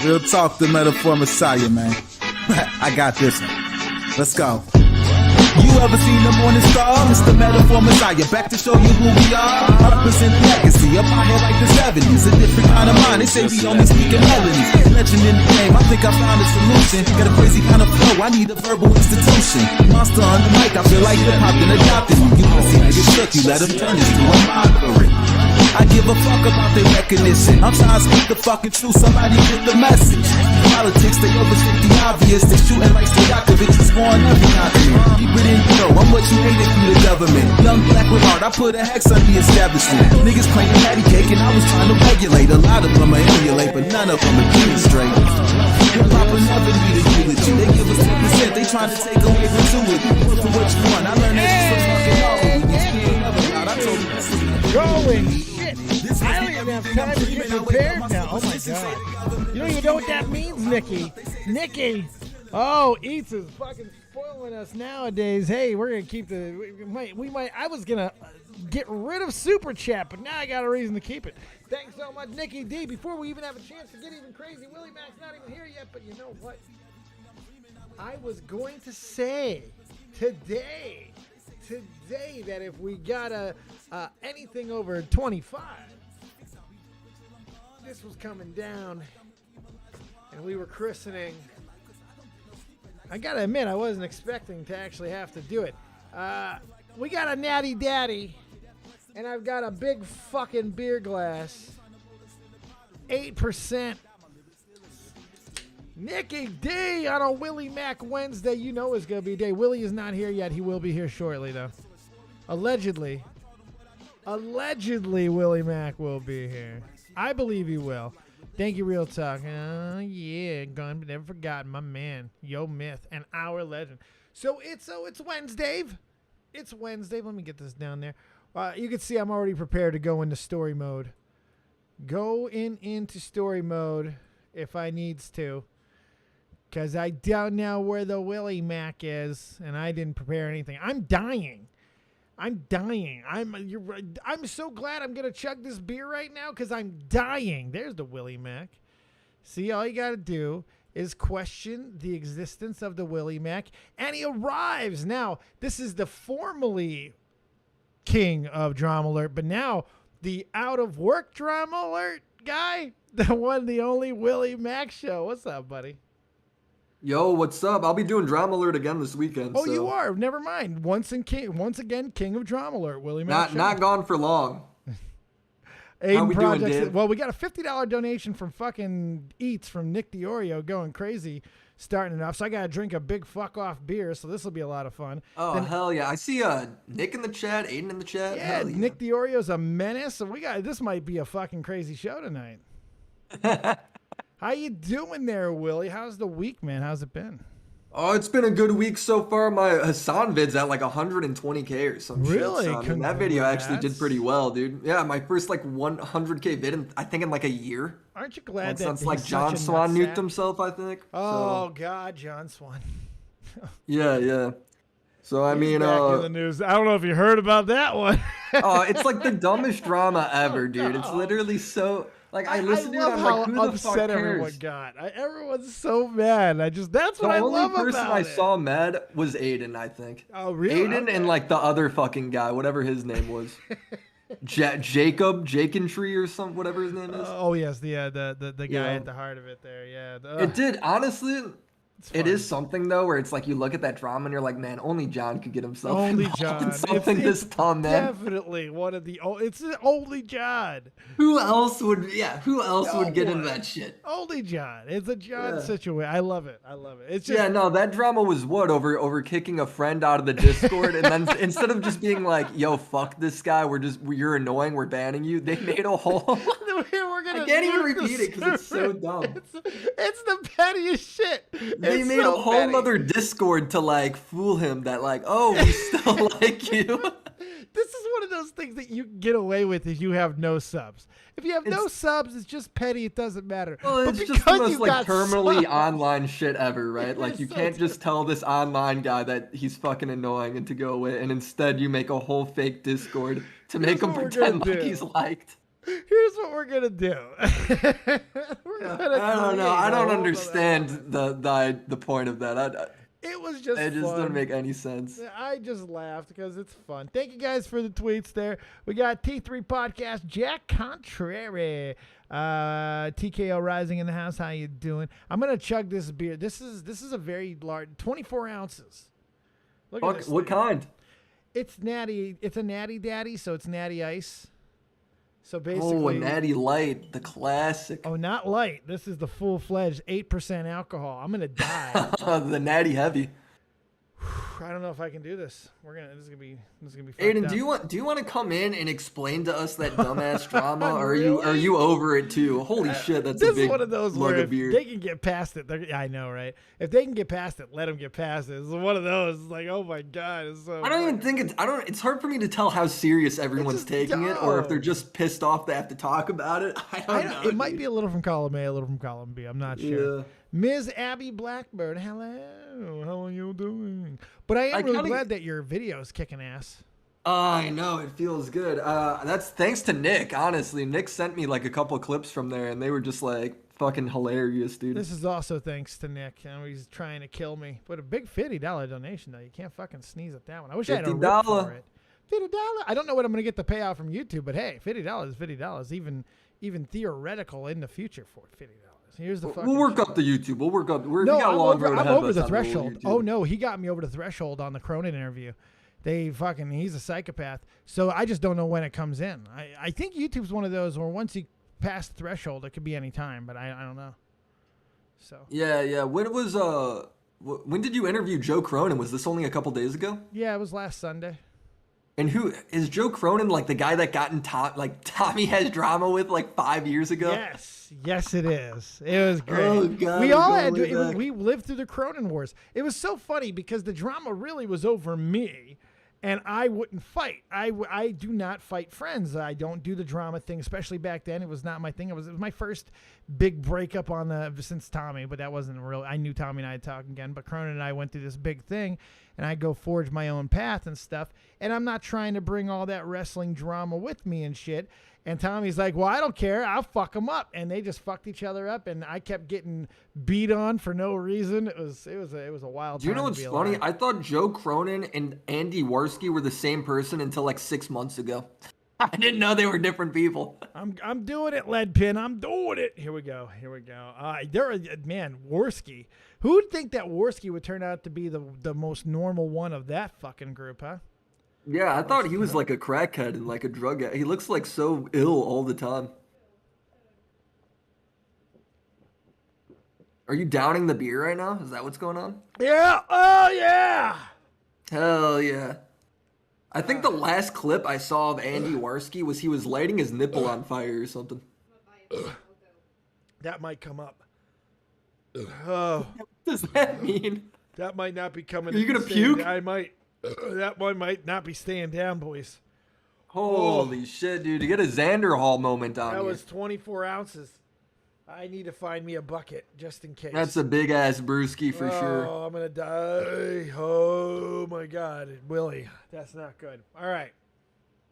Real talk, the metaphor messiah, man. I got this one. Let's go. You ever seen the morning star? Mr. Metaphor Messiah, back to show you who we are. Represent the legacy, up out here like the 70s. A different kind of mind, they say we only speak in melodies. Legend in the game, I think I found a solution. Got a crazy kind of flow, I need a verbal institution. Monster on the mic, I feel like hip-hop been adopted. You pussy niggas shook, you let them turn this to a mockery. I give a fuck about their recognition. I'm trying to speak the fucking truth, somebody get the message. Politics, they overstate the obvious. They shooting like Stojakovic is born every continent. Keep it in, you know, I'm what you hated through the government. Young black with heart, I put a hex on the establishment. Niggas playing patty cake and I was trying to regulate. A lot of them are emulate, but none of them are demonstrate. Hip-hop will never need a eulogy. They give us 10%, they trying to take away gratuity. Look for what you want, I learned that from fucking hard. I told you this is going shit. I don't even have time to get prepared now. Oh my god. You don't even know what that means, Nikki. Nikki. Oh, Eats is fucking spoiling us nowadays. Hey, we're gonna keep the. We might. I was gonna get rid of Super Chat, but now I got a reason to keep it. Thanks so much, Nikki D. Before we even have a chance to get even crazy, Willie Mac's not even here yet. But you know what? I was going to say today that if we got anything over 25, this was coming down, and we were christening. I gotta admit, I wasn't expecting to actually have to do it. We got a natty daddy, and I've got a big fucking beer glass. 8%. Nikki D on a Willie Mac Wednesday. You know it's going to be a day. Willie is not here yet. He will be here shortly, though. Allegedly, Willie Mac will be here. I believe he will. Thank you, Real Talk. Oh, yeah. Gone but never forgotten. My man. Yo Myth and our legend. So it's Wednesday. It's Wednesday. Let me get this down there. You can see I'm already prepared to go into story mode. Go into story mode if I needs to. Because I don't know where the Willie Mac is, and I didn't prepare anything. I'm dying. I'm so glad I'm going to chug this beer right now because I'm dying. There's the Willie Mac. See, all you got to do is question the existence of the Willie Mac, and he arrives. Now, this is the formerly king of Drama Alert, but now the out-of-work Drama Alert guy, the one, the only Willie Mac show. What's up, buddy? Yo, what's up? I'll be doing Drama Alert again this weekend. Oh, so. You are? Never mind. Once again, King of Drama Alert, Willie Mac. Not gone for long. How we doing, Dave? Well, we got a $50 donation from fucking Eats from Nick DiOrio going crazy, starting it off. So I got to drink a big fuck off beer, so this will be a lot of fun. Oh, hell yeah. I see Nick in the chat, Aiden in the chat. Yeah, hell yeah. Nick DiOrio's a menace. So this might be a fucking crazy show tonight. How you doing there, Willie? How's the week, man? How's it been? Oh, it's been a good week so far. My Hassan vid's at like 120K or some really? shit. So, I mean, that video actually did pretty well, dude. Yeah, my first like 100K vid, I think in like a year. Aren't you glad that since like John Swan nuked himself, I think. Oh, God, John Swan. Yeah. So, I mean, back in the news. I don't know if you heard about that one. Oh, it's like the dumbest drama ever, dude. It's literally so... Like, I listened to it, I'm like, who the fuck cares? Everyone got. Everyone's so mad. That's what I love about it. The only person I saw mad was Aiden, I think. Oh, really? Aiden and, like, the other fucking guy, whatever his name was. Jacob Tree or something, whatever his name is. Oh, yes, the guy at the heart of it there, yeah. It did, honestly... It is something, though, where it's like you look at that drama and you're like, man, only John could get himself involved in something this dumb, man. Definitely one of the... It's only John. Who else would get into that shit? Only John. It's a John situation. I love it. It's just... Yeah, no, that drama was what? Over kicking a friend out of the Discord, and then instead of just being like, yo, fuck this guy, you're annoying, we're banning you, they made a whole... I can't even repeat it because it's so dumb. It's the pettiest shit. They made a whole other Discord to like fool him that like, oh, we still like you. This is one of those things that you get away with if you have no subs. If you have no subs, it's just petty. It doesn't matter. Well, it's just the most like terminally online shit ever, right? Like you can't just tell this online guy that he's fucking annoying and to go away, and instead you make a whole fake Discord to make him pretend like he's liked. Here's what we're gonna do. I don't know. I don't understand the point of that. It was just It just fun. doesn't make any sense. I just laughed because it's fun. Thank you guys for the tweets there. We got T3 Podcast, Jack Contrary, TKO Rising in the house. How you doing? I'm gonna chug this beer. This is a very large, 24 ounces. Look at this. What kind? It's natty. It's a natty daddy, so it's natty ice. So basically, Oh, a Natty Light, the classic. Oh, not light. This is the full-fledged 8% alcohol. I'm gonna die. The Natty Heavy. I don't know if I can do this. This is gonna be fucked Aiden, up. do you want to come in and explain to us that dumbass drama, or Really? are you over it too? Holy shit, that's This a big is one of those mug where of if beer. they can get past it, I know, right? If they can get past it, let them get past it. It's one of those. It's like, oh my god, it's so. I don't even think it's hard for me to tell how serious everyone's just taking it, or if dumb. they're just pissed off they have to talk about it. I don't know. It might dude. be a little from column A, a little from column B. I'm not sure. Yeah. Ms. Abby Blackbird, hello. How are you doing? But I am really glad that your video is kicking ass. I know, it feels good. That's thanks to Nick, honestly. Nick sent me like a couple clips from there, and they were just like fucking hilarious, dude. This is also thanks to Nick. He's trying to kill me. But a big $50 donation, though. You can't fucking sneeze at that one. I wish I had a rip for it. $50. I don't know what I'm going to get the payout from YouTube, but hey, $50 is $50. Even theoretical in the future for $50. Here's the fucking We'll work shit. up the YouTube. We'll work up. We No, got a long road I'm ahead of over us the on threshold. YouTube. Oh no, he got me over the threshold on the Cronin interview. He's a psychopath. So I just don't know when it comes in. I think YouTube's one of those where once you pass the threshold, it could be any time, but I don't know. So Yeah. When did you interview Joe Cronin? Was this only a couple days ago? yeah, it was last Sunday. And who is Joe Cronin? Like the guy that got in Tommy has drama with like 5 years ago? Yes, it is. It was great. Oh, God, we I'm all going had way to, back. we lived through the Cronin Wars. It was so funny because the drama really was over me, and I wouldn't fight. I do not fight friends. I don't do the drama thing, especially back then. It was not my thing. It was my first big breakup since Tommy, but that wasn't real. I knew Tommy and I had talked again, but Cronin and I went through this big thing, and I go forge my own path and stuff. And I'm not trying to bring all that wrestling drama with me and shit. And Tommy's like, well, I don't care. I'll fuck them up. And they just fucked each other up. And I kept getting beat on for no reason. It was a wild time. Do you know to what's be funny? alive. I thought Joe Cronin and Andy Warski were the same person until like 6 months ago. I didn't know they were different people. I'm doing it, Leadpin. I'm doing it. Here we go. Warski. Who would think that Warski would turn out to be the most normal one of that fucking group, huh? Yeah, I thought he was like a crackhead and like a drug guy. He looks like so ill all the time. Are you downing the beer right now? Is that what's going on? Yeah. Oh, yeah. Hell yeah. I think the last clip I saw of Andy Warski was he was lighting his nipple on fire or something. That might come up. Oh, What does that mean? that might not be coming. Are you gonna staying- puke? I might. That one might not be staying down, boys. Holy shit, dude. You get a Xander Hall moment on That you. was 24 ounces. I need to find me a bucket just in case. That's a big ass brewski for sure. Oh, I'm gonna die. Oh my God, Willie, that's not good. All right,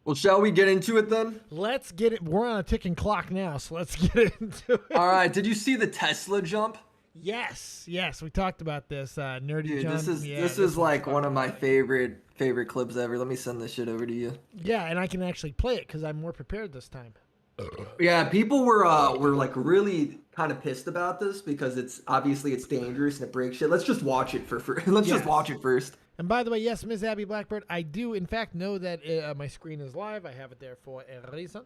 Well, shall we get into it then? let's get it. We're on a ticking clock now, so let's get into it. All right. Did you see the Tesla jump? Yes, we talked about this. Nerdy Dude, John. this is like one of my favorite clips ever. Let me send this shit over to you. Yeah, and I can actually play it because I'm more prepared this time. Yeah, people were like really kind of pissed about this because it's dangerous and it breaks shit. Let's just watch it just watch it first. And by the way, yes, Ms. Abby Blackbird, I do in fact know that my screen is live. I have it there for a reason.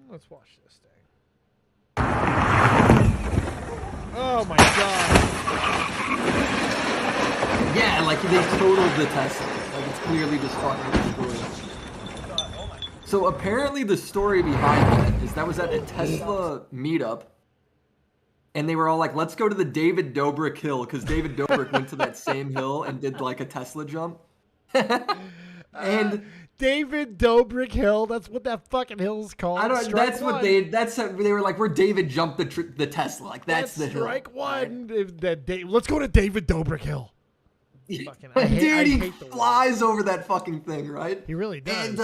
Let's watch this thing. Oh my God. Yeah, like they totaled the Tesla. Like it's clearly just fucking destroyed. So apparently the story behind that was at a Tesla meetup. And they were all like, let's go to the David Dobrik hill, because David Dobrik went to that same hill and did like a Tesla jump. And David Dobrik Hill, that's what that fucking hill's called. I don't. Strike That's what one. they were like. Where David jumped the Tesla. Like that's the hill. strike one. Let's go to David Dobrik Hill. Fucking, Dude, he hate the flies over that fucking thing, right? He really does. And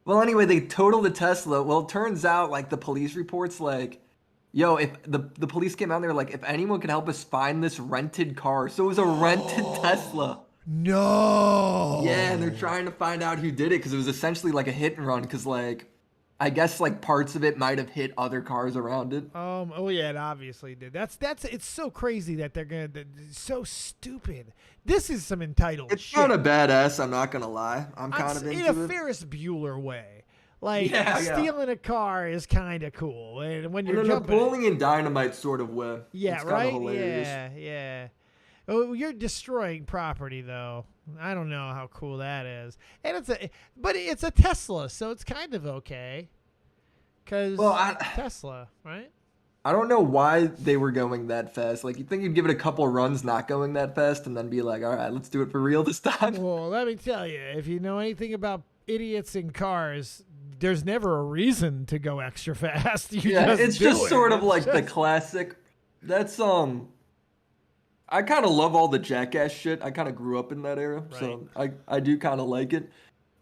well, anyway, they totaled the Tesla. Well, it turns out like the police reports like, yo, if the police came out there like, if anyone can help us find this rented car, so it was a rented Tesla. No. Yeah, and they're trying to find out who did it because it was essentially like a hit and run. Because like, I guess like parts of it might have hit other cars around it. Oh yeah, it obviously did. That's it's so crazy that they're so stupid. This is some entitled It's shit. kind of badass. I'm not gonna lie. I'm kind of into in a it. Ferris Bueller way. Like Yeah. stealing a car is kind of cool, and when you're In a jumping, Napoleon Dynamite sort of way. yeah, It's kinda right, hilarious. yeah. Oh, you're destroying property though. I don't know how cool that is, and it's a Tesla, so it's kind of okay. Cause Tesla, right? I don't know why they were going that fast. Like, you think you'd give it a couple runs not going that fast and then be like, all right, let's do it for real this time? Well, let me tell you, if you know anything about idiots in cars, there's never a reason to go extra fast. It's just sort of like the classic. That's, I kind of love all the Jackass shit. I kind of grew up in that era, so I do kind of like it.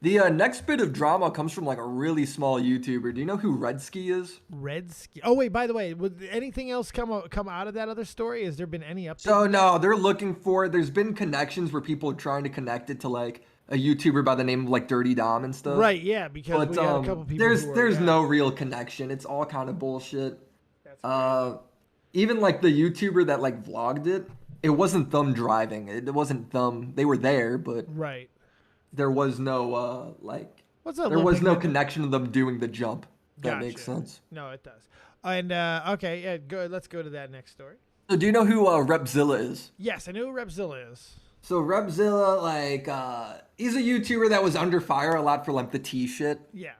The next bit of drama comes from like a really small YouTuber. Do you know who Redski is? Redski. Oh wait, by the way, would anything else come out of that other story? Has there been any updates? So no, they're looking for it. There's been connections where people are trying to connect it to like a YouTuber by the name of like Dirty Dom and stuff. Right, yeah, because we got a couple people. There's no real connection. It's all kind of bullshit. That's even like the YouTuber that like vlogged it, it wasn't them driving. It wasn't them. They were there, but right. There was no There was no connection to them doing the jump. That Gotcha. makes sense. No, it does. And okay, yeah, good. Let's go to that next story. So do you know who Repzilla is? Yes, I know who Repzilla is. So Repzilla, he's a YouTuber that was under fire a lot for like the tea shit. Yeah.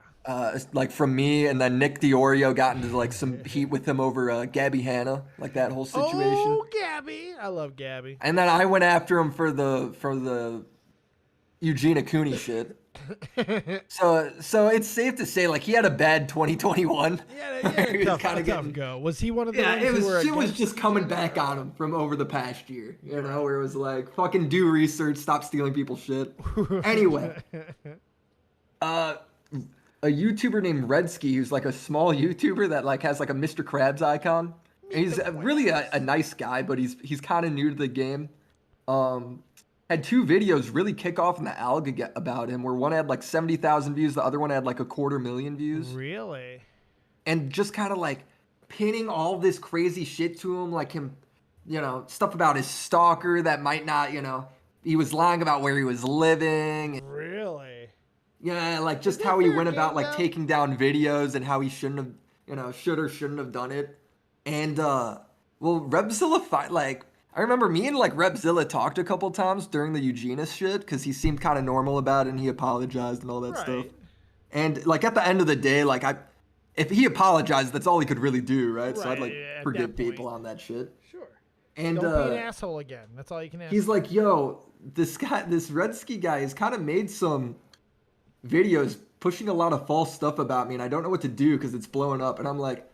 Like from me, and then Nick DeOrio got into like some heat with him over Gabby Hanna, like that whole situation. Oh, Gabby! I love Gabby. And then I went after him for the Eugenia Cooney shit. So it's safe to say like he had a bad 2021. Yeah, tough go. Was he one of the ones it was who were shit was just coming back on him from over the past year, you know, where it was like fucking do research, stop stealing people's shit. Anyway, a YouTuber named Redski, who's like a small YouTuber that like has like a Mr. Krabs icon. And he's really a nice guy, but he's kind of new to the game. Had two videos really kick off in the alga about him, where one had like 70,000 views, the other one had like 250,000 views. Really? And just kind of like pinning all this crazy shit to him, like him, you know, stuff about his stalker that might not, you know, he was lying about where he was living. Really? Yeah, like just how he went about like taking down videos and how he shouldn't have, you know, should or shouldn't have done it. And well, Repzilla I remember me and like Repzilla talked a couple times during the Eugenia shit because he seemed kind of normal about it and he apologized and all that stuff. And like at the end of the day, like if he apologized, that's all he could really do, right? So I'd like forgive people on that shit. Sure. And don't be an asshole again. That's all you can ask. He's like, yo, this Redski guy has kind of made some videos pushing a lot of false stuff about me, and I don't know what to do because it's blowing up. And I'm like,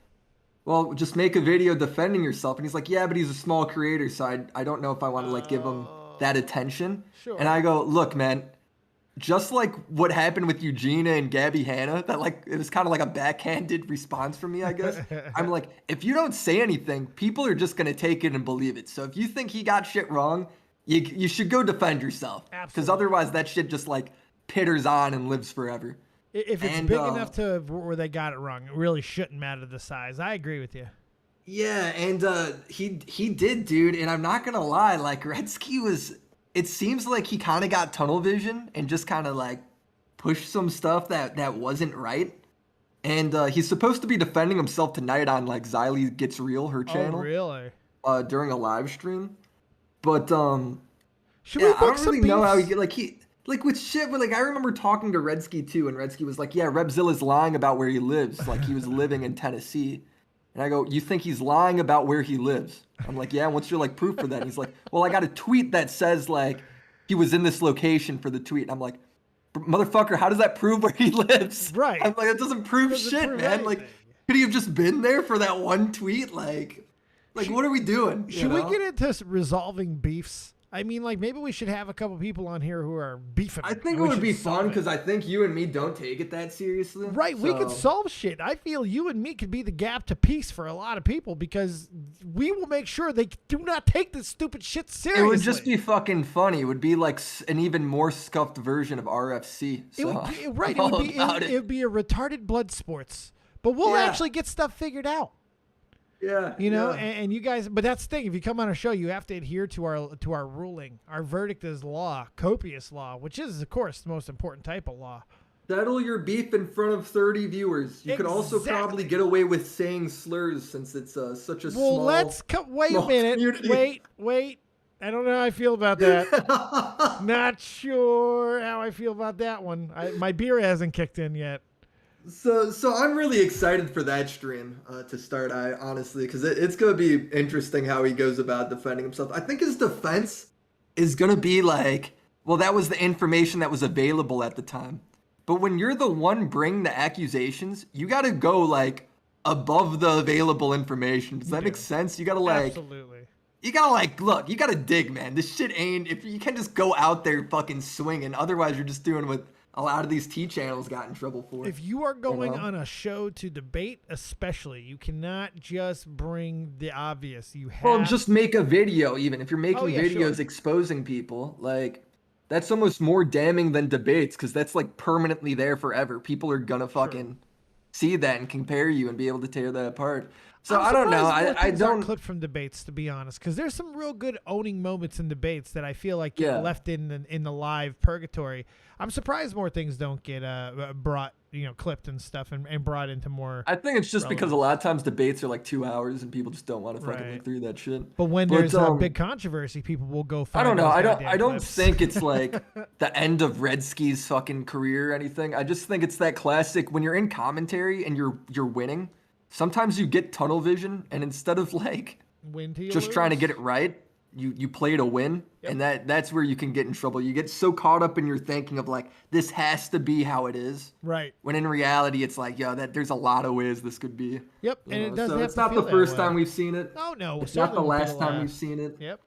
well, just make a video defending yourself. And he's like, yeah, but he's a small creator, so I don't know if I want to like give him that attention. Sure. And I go, look, man, just like what happened with Eugenia and Gabby Hanna, that like it was kind of like a backhanded response from me, I guess. I'm like, if you don't say anything, people are just gonna take it and believe it. So if you think he got shit wrong, you should go defend yourself. Because otherwise that shit just like pitters on and lives forever. If it's big enough to where they got it wrong, it really shouldn't matter the size. I agree with you. Yeah, and he did, dude. And I'm not gonna lie, like Redski was. It seems like he kind of got tunnel vision and just kind of like pushed some stuff that wasn't right. And he's supposed to be defending himself tonight on like Xylee Gets Real, her channel. Oh, really? During a live stream. But should we book I don't some really know how beefs? Like with shit, but like I remember talking to Redski too, and Redski was like, yeah, Repzilla's lying about where he lives. Like he was living in Tennessee. And I go, you think he's lying about where he lives? I'm like, yeah, what's your like proof for that? And he's like, well, I got a tweet that says like he was in this location for the tweet. And I'm like, motherfucker, how does that prove where he lives? Right. I'm like, that doesn't prove shit, man. Anything. Like, could he have just been there for that one tweet? Like what are we doing? Should we get into resolving beefs? I mean, like, maybe we should have a couple people on here who are beefing. I think it would be fun because I think you and me don't take it that seriously. Right, we could solve shit. I feel you and me could be the gap to peace for a lot of people because we will make sure they do not take this stupid shit seriously. It would just be fucking funny. It would be like an even more scuffed version of RFC. So it would be a retarded blood sports, but we'll actually get stuff figured out. Yeah, you know, and you guys, but that's the thing. If you come on a show, you have to adhere to our ruling. Our verdict is law, copious law, which is, of course, the most important type of law. Settle your beef in front of 30 viewers. You could also probably get away with saying slurs since it's such a small. Well, wait a minute. Community. Wait. I don't know how I feel about that. Not sure how I feel about that one. My beer hasn't kicked in yet. So I'm really excited for that stream to start, honestly, because it's going to be interesting how he goes about defending himself. I think his defense is going to be like, well, that was the information that was available at the time. But when you're the one bringing the accusations, you got to go like above the available information. Does that make sense? You got to like... Absolutely. You gotta like, look, you gotta dig, man. This shit ain't, if you can't just go out there fucking swinging. Otherwise, you're just doing what a lot of these T channels got in trouble for. If you are going on a show to debate, especially, you cannot just bring the obvious. You have just make a video. Even if you're making videos exposing people, like that's almost more damning than debates because that's like permanently there forever. People are gonna fucking see that and compare you and be able to tear that apart. So I don't know. I don't clip from debates, to be honest, because there's some real good owning moments in debates that I feel like get left in the live purgatory. I'm surprised more things don't get brought, clipped and stuff and brought into more. I think it's just because a lot of times debates are like 2 hours and people just don't want to fucking look through that shit. But when there's a big controversy, people will go find. I don't know. I don't think it's like the end of Redski's fucking career or anything. I just think it's that classic when you're in commentary and you're winning. Sometimes you get tunnel vision, and instead of like just trying to get it right, you play to win, and that's where you can get in trouble. You get so caught up in your thinking of like this has to be how it is, right? When in reality, it's like there's a lot of ways this could be. Yep, and it doesn't. So it's not the first time we've seen it. No, it's not the last time we've seen it. Yep.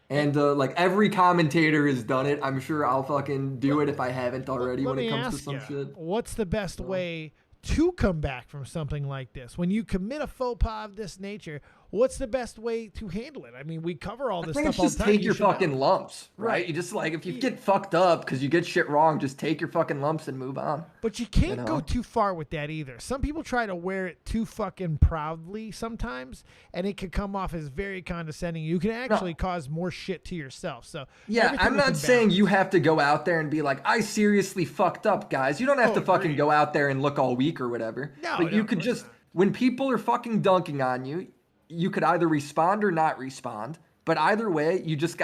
And like every commentator has done it. I'm sure I'll fucking do it if I haven't already when it comes to some shit. What's the best way to come back from something like this? When you commit a faux pas of this nature, what's the best way to handle it? I mean, we cover all this stuff all the time. Just take your fucking lumps, right? You just like, if you get fucked up because you get shit wrong, just take your fucking lumps and move on. But you can't go too far with that either. Some people try to wear it too fucking proudly sometimes, and it can come off as very condescending. You can actually cause more shit to yourself. So I'm not saying you have to go out there and be like, I seriously fucked up, guys. You don't have to fucking go out there and look all weak or whatever. But you could just, when people are fucking dunking on you, you could either respond or not respond, but either way, you just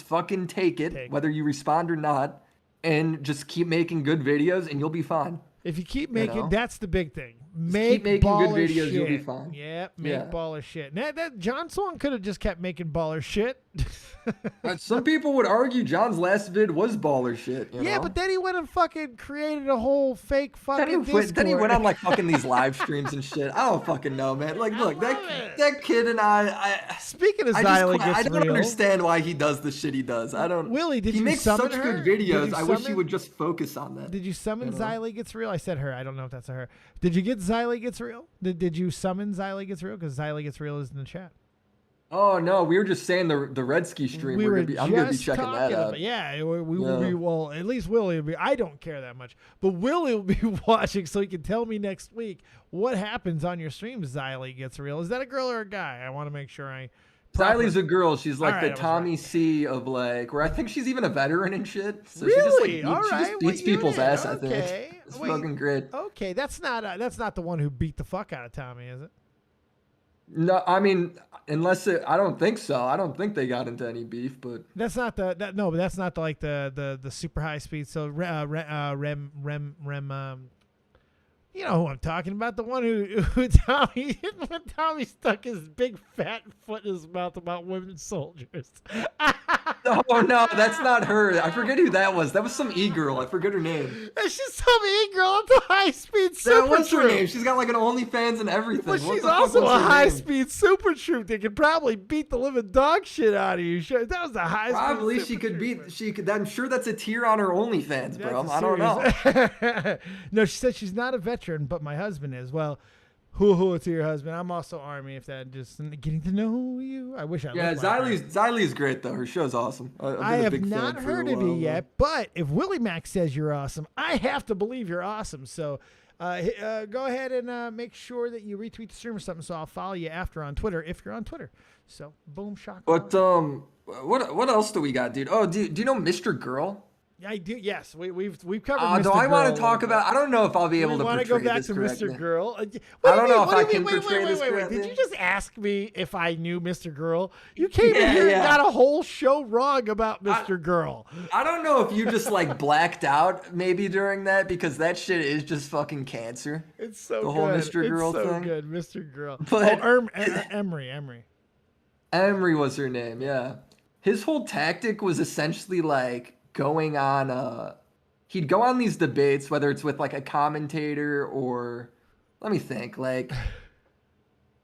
fucking take it, whether you respond or not, and just keep making good videos, and you'll be fine. If you keep making, that's the big thing. Keep making good videos, you'll be fine. Yeah, baller shit. Now, that John Swan could have just kept making baller shit. Some people would argue John's last vid was baller shit. You know? But then he went and fucking created a whole fake fucking Discord. Then he went on like fucking these live streams and shit. I don't fucking know, man. Like, look, that kid and I speaking of Xylee, I don't understand why he does the shit he does. I don't. Willie, did he you makes summon such her? good videos. I wish he would just focus on that. Did you summon Xylee Gets Real? I said her. I don't know if that's a her. Did you get Xylee Gets Real? Did you summon Xylee Gets Real? Because Xylee Gets Real is in the chat. Oh no, we were just saying the Redsky stream. I'm gonna be checking that out. We will be. Well, at least Willie will be. I don't care that much, but Willie will be watching, so he can tell me next week what happens on your stream. Xylee Gets Real. Is that a girl or a guy? I want to make sure I. Xylee's a girl. She's like the Tommy C of like, where I think she's even a veteran and shit. So really? She just beats people's ass. I think it's fucking great. Okay, that's not the one who beat the fuck out of Tommy, is it? No, I mean, I don't think so. I don't think they got into any beef, but that's not but that's not the super high speed. So Rem. You know who I'm talking about? The one who Tommy stuck his big fat foot in his mouth about women soldiers. Oh no, that's not her. I forget who that was. That was some e-girl. I forget her name. It's just some e-girl at the high-speed super That was her troop. name. She's got like an OnlyFans and everything. But What she's the fuck also was a her name? high-speed super troop that could probably beat the living dog shit out of you. Sure, that was the high-speed. Probably she could beat. She could. I'm sure that's a tier on her OnlyFans, bro. I don't know. No, she said she's not a veteran, but my husband is. Well, hoo to your husband. I'm also Army. If that just getting to know you. I wish I. Yeah, looked like her. Xylie's great though. Her show's awesome. I have not heard of you yet, but if Willie Mac says you're awesome, I have to believe you're awesome. So go ahead and make sure that you retweet the stream or something, so I'll follow you after on Twitter if you're on Twitter. So boom, shock. But what else do we got, dude? Oh, do you know Mr. Girl? I do. Yes, we've covered. Mr. Do I want Girl to talk about? I don't know if I'll be able to portray this correctly. Want to go back to correctly. Mr. Girl? I don't know if I can portray this Wait. correctly. Did you just ask me if I knew Mr. Girl? You came in here and got a whole show wrong about Mr. Girl. I don't know if you just like blacked out maybe during that, because that shit is just fucking cancer. It's so the good. whole Mr. Girl it's so thing. good, Mr. Girl. But Emery. Emery was her name. Yeah, his whole tactic was essentially like going on he'd go on these debates, whether it's with like a commentator or, let me think, like,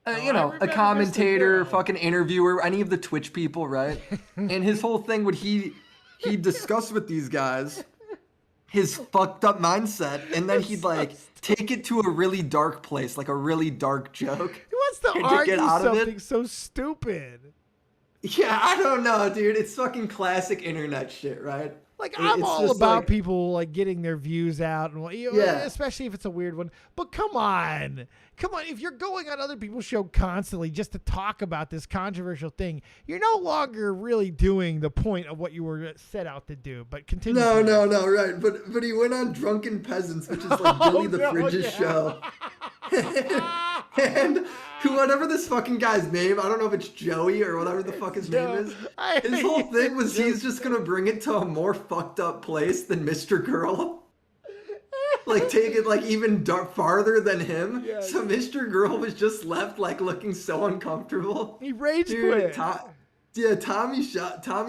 a commentator, fucking interviewer, any of the Twitch people, right? And his whole thing would he'd discuss with these guys his fucked up mindset, and then he'd like take it to a really dark place, like a really dark joke. He wants to argue something so stupid. Yeah, I don't know, dude. It's fucking classic internet shit, right? Like, I'm all about people like getting their views out, and especially if it's a weird one. But come on, if you're going on other people's show constantly just to talk about this controversial thing, you're no longer really doing the point of what you were set out to do. But continue. No, right. But he went on Drunken Peasants, which is like Billy the Fridge's show. And whatever this fucking guy's name, I don't know if it's Joey or whatever the fuck his name is. His whole thing was he's just gonna bring it to a more fucked up place than Mr. Girl. Like take it like even farther than him. Yes. So Mr. Girl was just left like looking so uncomfortable. He rage quit. Tommy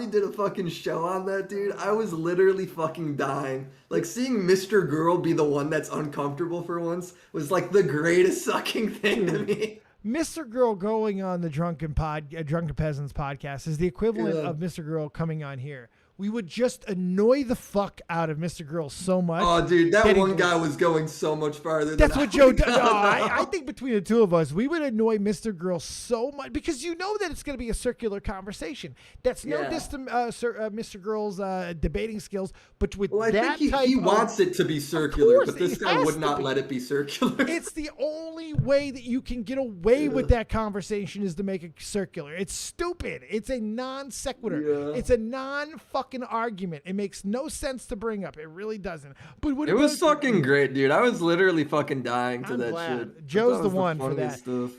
did a fucking show on that, dude. I was literally fucking dying. Like, seeing Mr. Girl be the one that's uncomfortable for once was like the greatest sucking thing to me. Mr. Girl going on the Drunken Peasants podcast is the equivalent of Mr. Girl coming on here. We would just annoy the fuck out of Mr. Girl so much. Oh, dude, that one guy was going so much farther. That's what Joe does. No, I think between the two of us, we would annoy Mr. Girl so much because you know that it's going to be a circular conversation. That's no diss to Mr. Girl's debating skills, but with that think type he wants it to be circular, but this guy would not let it be circular. It's the only way that you can get away with that conversation is to make it circular. It's stupid. It's a non sequitur. Yeah. It's a non-fucking argument. It makes no sense to bring up. It really doesn't. But it was fucking great, dude. I was literally fucking dying to that shit. Joe's the one for that. Stuff.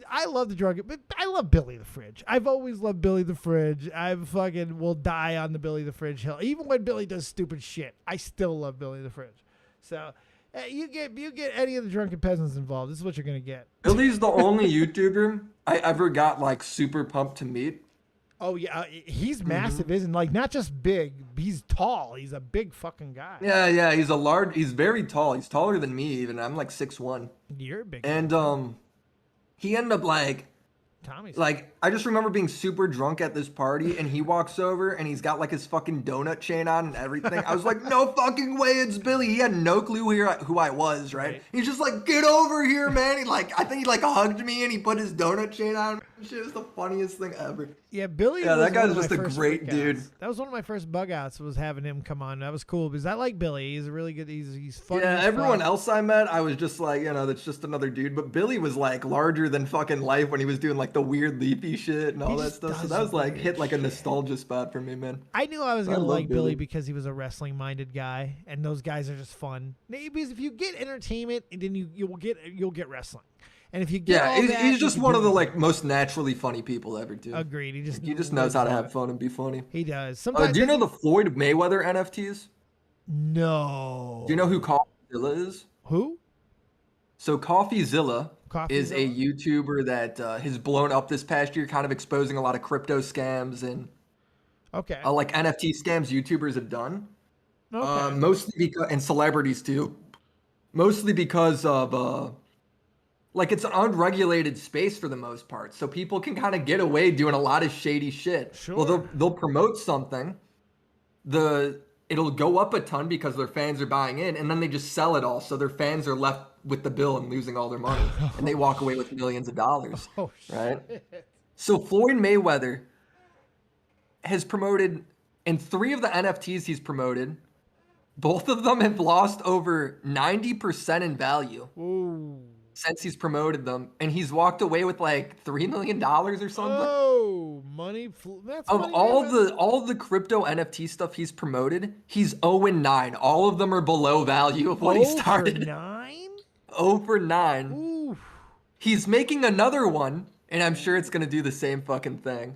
I love the drug, but I love Billy the Fridge. I've always loved Billy the Fridge. I fucking will die on the Billy the Fridge hill. Even when Billy does stupid shit, I still love Billy the Fridge. So you get any of the Drunken Peasants involved, this is what you're gonna get. Billy's the only YouTuber I ever got like super pumped to meet. Oh yeah, he's massive, isn't like not just big. He's tall. He's a big fucking guy. Yeah. He's very tall. He's taller than me even. I'm like 6'1". You're big. And he ended up like Tommy's like I just remember being super drunk at this party, and he walks over and he's got like his fucking donut chain on and everything. I was like, no fucking way, it's Billy. He had no clue who I was, right? He's just like, get over here, man. I think he like hugged me and he put his donut chain on. Shit, it was the funniest thing ever. Yeah, Billy. Yeah, that guy's just a great dude. That was one of my first bug outs, was having him come on. That was cool because I like Billy. He's a really good. He's funny. Yeah, everyone else I met, I was just like, that's just another dude. But Billy was like larger than fucking life when he was doing like the weird leafy shit and all that stuff. So that was like hit like a nostalgia spot for me, man. I knew I was gonna like Billy because he was a wrestling minded guy, and those guys are just fun. Because if you get entertainment, and then you'll get wrestling. And if you get he's just one of the like most naturally funny people ever, dude. Agreed. He just knows how to have fun and be funny. He does. Sometimes do you know the Floyd Mayweather NFTs? No. Do you know who CoffeeZilla is? Who? So CoffeeZilla is a YouTuber that has blown up this past year, kind of exposing a lot of crypto scams and Okay. Like NFT scams YouTubers have done. Okay. Mostly because, and celebrities too. Mostly because of like it's an unregulated space for the most part, so people can kind of get away doing a lot of shady shit. Sure. Well, they'll promote something, it'll go up a ton because their fans are buying in, and then they just sell it all, so their fans are left with the bill and losing all their money, and they walk away with millions of dollars. Oh, right? shit. So Floyd Mayweather has promoted, in 3 of the NFTs he's promoted, both of them have lost over 90% in value. Ooh. Since he's promoted them, and he's walked away with like $3 million or something. Oh, money! That's Of money, all the crypto NFT stuff he's promoted, he's 0-9. All of them are below value of what he started. 9? 0-9. Ooh. He's making another one, and I'm sure it's gonna do the same fucking thing.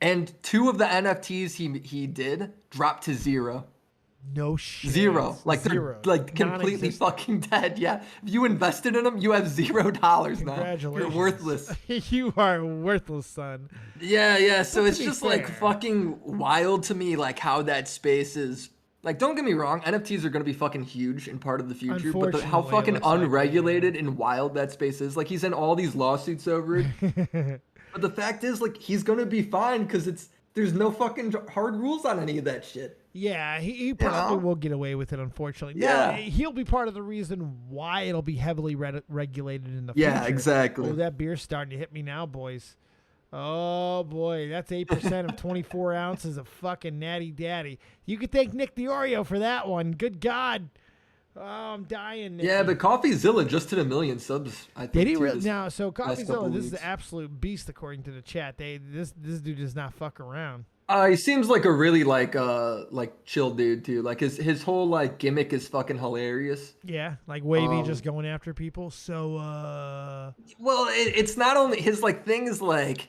And 2 of the NFTs he did dropped to 0. No shit. 0. Like Zero. they're like completely fucking dead. Yeah. If you invested in them, you have $0 now. Congratulations. You're worthless. You are worthless, son. Yeah. So But it's to be just like fair- fucking wild to me, like how that space is. Like, don't get me wrong, NFTs are gonna be fucking huge and part of the future, but how Unfortunately, it fucking looks like it, unregulated and wild that space is. Like, he's in all these lawsuits over it. But the fact is, like, he's gonna be fine because there's no fucking hard rules on any of that shit. Yeah, he probably will get away with it, unfortunately. Yeah. Now, he'll be part of the reason why it'll be heavily regulated in the future. Yeah, exactly. Oh, that beer's starting to hit me now, boys. Oh, boy. That's 8% of 24 ounces of fucking Natty Daddy. You could thank Nick the Oreo for that one. Good God. Oh, I'm dying, Nick. Yeah, but CoffeeZilla just hit 1 million subs, I think. Did he too, really? this Now, so couple CoffeeZilla, this is weeks. an absolute beast according to the chat. This dude does not fuck around. He seems like a really like chill dude too. Like his whole like gimmick is fucking hilarious. Yeah, like Wavy just going after people. So, Well, it's not only his like thing is like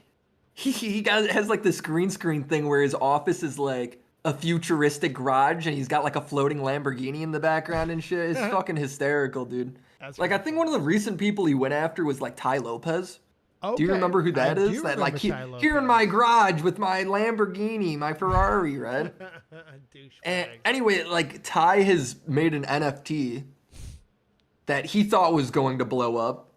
he has like this green screen thing where his office is like a futuristic garage and he's got like a floating Lamborghini in the background and shit. It's fucking hysterical, dude. That's Like I think one of the recent people he went after was like Ty Lopez. Do you okay. remember who that I is? do That like remember Ty here in Lopez. my garage with my Lamborghini, my Ferrari, right? And Douchebag. anyway, like Ty has made an NFT that he thought was going to blow up.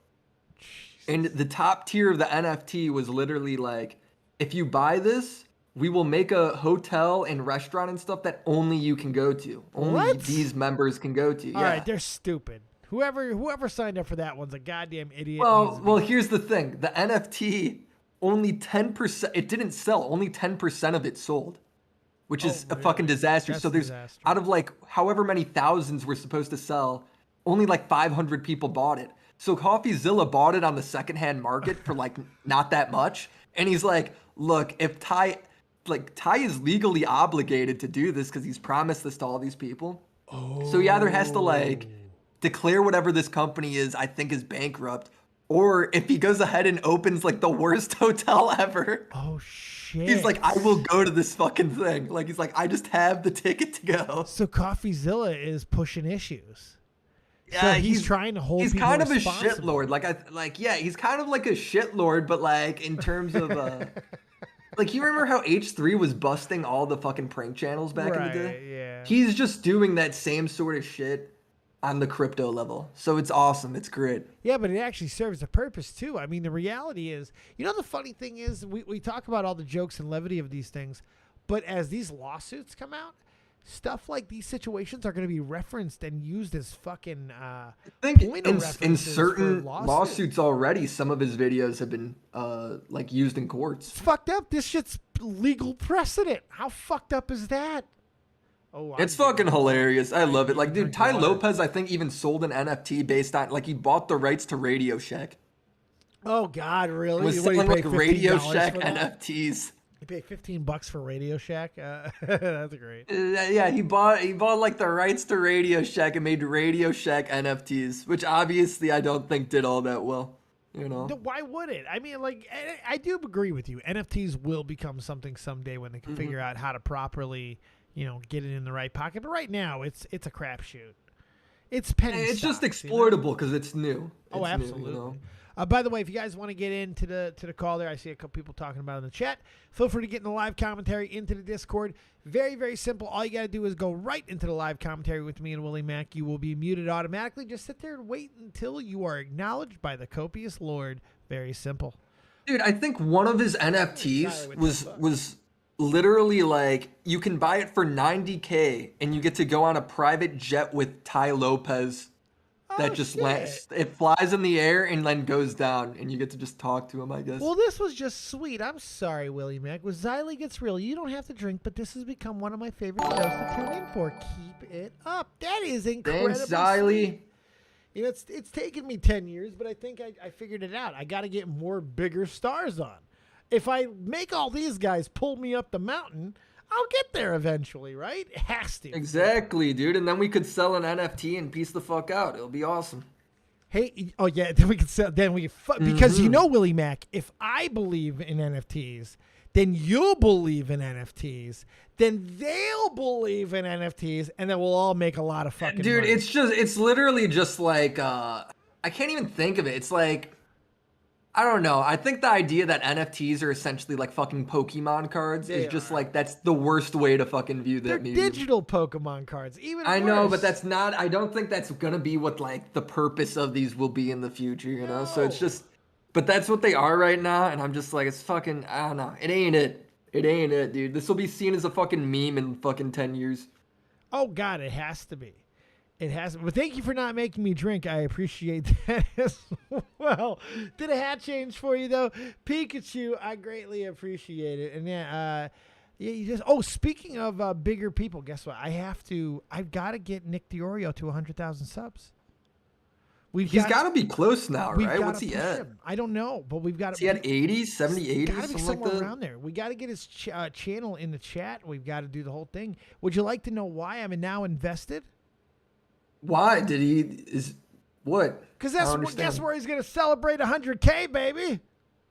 And the top tier of the NFT was literally like, if you buy this, we will make a hotel and restaurant and stuff that only you can go to. Only What? these members can go to. All Yeah. right, they're stupid. Whoever signed up for that one's a goddamn idiot. needs to Well, be- here's the thing. The NFT, only 10%, it didn't sell. Only 10% of it sold, which is a fucking disaster. That's So a there's, disaster. out of like however many thousands were supposed to sell, only like 500 people bought it. So CoffeeZilla bought it on the secondhand market for like not that much. And he's like, look, if Ty is legally obligated to do this because he's promised this to all these people. So he either has to like declare whatever this company is, I think is bankrupt, or if he goes ahead and opens like the worst hotel ever, oh shit. he's like, I will go to this fucking thing. Like he's like, I just have the ticket to go. So CoffeeZilla is pushing issues. Yeah, so he's trying to hold. He's people kind of a responsible. shitlord. Yeah, he's kind of like a shitlord, but like in terms of like you remember how H3 was busting all the fucking prank channels back in the day? Right, yeah. He's just doing that same sort of shit on the crypto level. So it's awesome. It's great. Yeah, but it actually serves a purpose too. I mean, the reality is, the funny thing is, we talk about all the jokes and levity of these things, but as these lawsuits come out, stuff like these situations are going to be referenced and used as fucking. I think point of in references certain for lawsuits already, some of his videos have been like used in courts. It's fucked up. This shit's legal precedent. How fucked up is that? Oh, It's fucking hilarious. I love it. Like, dude, drink Ty water. Lopez, I think, even sold an NFT based on, like, he bought the rights to Radio Shack. Oh God, really? Was What, you selling, pay like, Radio $15 Shack for that? NFTs. You pay $15 for Radio Shack. That's great. Yeah, he bought, like, the rights to Radio Shack and made Radio Shack NFTs, which obviously I don't think did all that well, No, why would it? I mean, like, I do agree with you. NFTs will become something someday when they can figure out how to properly, get it in the right pocket. But right now, it's a crapshoot. It's penny It's just stocks, exploitable because it's new. Oh, It's new, absolutely. By the way, if you guys want to get into the call there, I see a couple people talking about it in the chat. Feel free to get in the live commentary into the Discord. Very, very simple. All you got to do is go right into the live commentary with me and Willie Mack. You will be muted automatically. Just sit there and wait until you are acknowledged by the copious Lord. Very simple. Dude, I think one of his NFTs was literally like, you can buy it for $90K and you get to go on a private jet with Ty Lopez. That just lands, it flies in the air and then goes down, and you get to just talk to him, I guess. Well, this was just sweet. I'm sorry, Willie Mack. With Xylee Gets Real, you don't have to drink, but this has become one of my favorite shows to tune in for. Keep it up. That is incredible. Thanks, Xylee. Sweet. You know, it's taken me 10 years, but I think I figured it out. I got to get more bigger stars on. If I make all these guys pull me up the mountain, I'll get there eventually, right? It has to. Exactly, dude. And then we could sell an NFT and piece the fuck out. It'll be awesome. Hey, oh yeah, then we could sell. Because you know, Willie Mack, if I believe in NFTs, then you'll believe in NFTs. Then they'll believe in NFTs, and then we'll all make a lot of fucking dude, money. it's literally just like, I can't even think of it. It's like, I don't know. I think the idea that NFTs are essentially like fucking Pokemon cards is just like, that's the worst way to fucking view that. They're medium. digital Pokemon cards. Even I worse. know, but that's not, I don't think that's going to be what like the purpose of these will be in the future, you know? So it's just, but that's what they are right now. And I'm just like, it's fucking, I don't know. It ain't it. It ain't it, dude. This will be seen as a fucking meme in fucking 10 years. Oh God, it has to be. It has, but thank you for not making me drink. I appreciate that as well. Did a hat change for you though, Pikachu? I greatly appreciate it. And yeah, you just. Oh, speaking of bigger people, guess what? I've got to get Nick DiOrio to 100,000 subs. He's got to be close now, right? What's he at? I don't know, but we've got. Is he at 80, 70, 80, got to be something somewhere like that? around there. We got to get his channel in the chat. We've got to do the whole thing. Would you like to know why I'm now invested? Why did what? Because guess where he's gonna celebrate 100K, baby.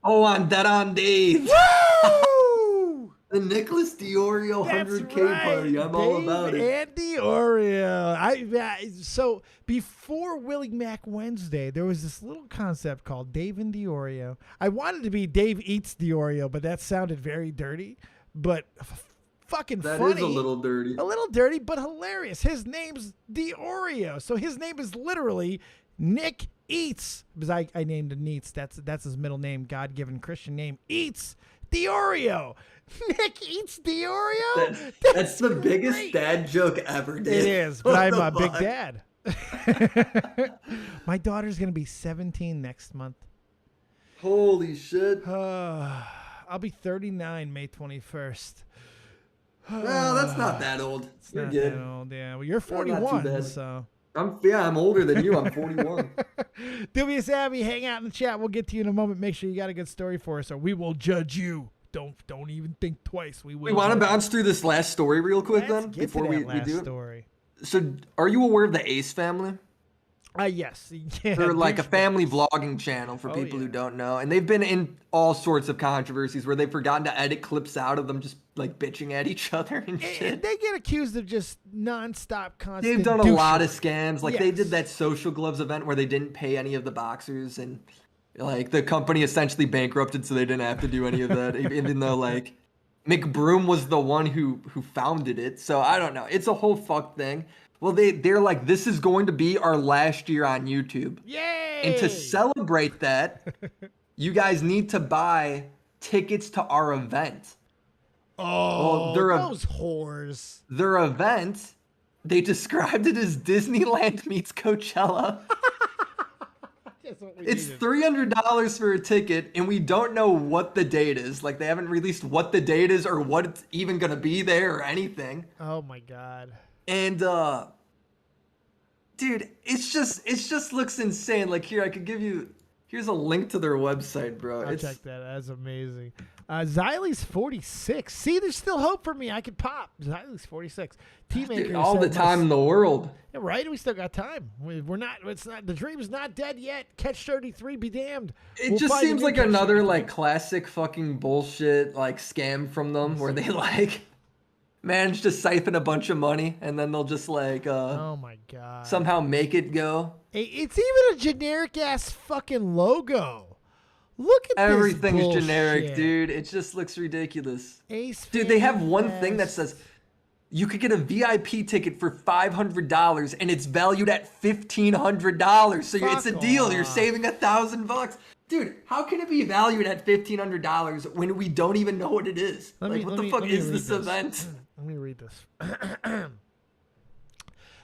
Oh, on DEADONDAVE. Woo! The Nicholas DiOrio 100K party. I'm all about it. And DiOrio. So before Willie Mac Wednesday, there was this little concept called Dave and DiOrio. I wanted to be Dave Eats DiOrio, but that sounded very dirty. But fucking that funny. That is a little dirty, but hilarious. His name's DiOrio, so his name is literally Nick Eats, because I named him Neats. That's his middle name, God-given Christian name. Eats DiOrio. Nick Eats DiOrio. That's the biggest dad joke ever, dude. It is, but I'm a big dad. My daughter's gonna be 17 next month. Holy shit! I'll be 39 May 21st. Well, that's not that old. It's not that old, yeah. Well, you're 41, so. I'm older than you. I'm 41. Do me a savvy, hang out in the chat. We'll get to you in a moment. Make sure you got a good story for us, or we will judge you. Don't even think twice. We want to bounce through this last story real quick before we do it. Story. So, are you aware of the Ace family? Yes. Yeah, they're like a family vlogging channel for people who don't know. And they've been in all sorts of controversies where they've forgotten to edit clips out of them just like bitching at each other and shit. They get accused of just nonstop constant. They've done a lot of scams. Like they did that Social Gloves event where they didn't pay any of the boxers, and like the company essentially bankrupted, so they didn't have to do any of that. Even though like McBroom was the one who founded it. So I don't know. It's a whole fuck thing. Well, they're like, this is going to be our last year on YouTube. Yay! And to celebrate that, you guys need to buy tickets to our event. Oh, those whores. Their event, they described it as Disneyland meets Coachella. It's $300 for a ticket, and we don't know what the date is. Like, they haven't released what the date is or what it's even going to be there or anything. Oh, my God. And, dude, it just looks insane. Like, here, I could give you, here's a link to their website, bro. I'll check that. That's amazing. Xylie's 46. See, there's still hope for me. I could pop. Xylie's 46. Teammaker, all the time in the world. Yeah, right? We still got time. We're not, it's not, the dream's not dead yet. Catch 33, be damned. It just seems like another, like, classic fucking bullshit, like, scam from them where they, like, manage to siphon a bunch of money, and then they'll just like oh my god, somehow make it go. It's even a generic ass fucking logo. Look at everything this is bullshit. generic, dude. It just looks ridiculous. Ace Dude, they have one Fest. thing that says you could get a VIP ticket for $500 and it's valued at $1,500. So it's a deal. Off. You're saving $1,000. Dude, how can it be valued at $1,500 when we don't even know what it is? What the fuck is this event? Let me read this.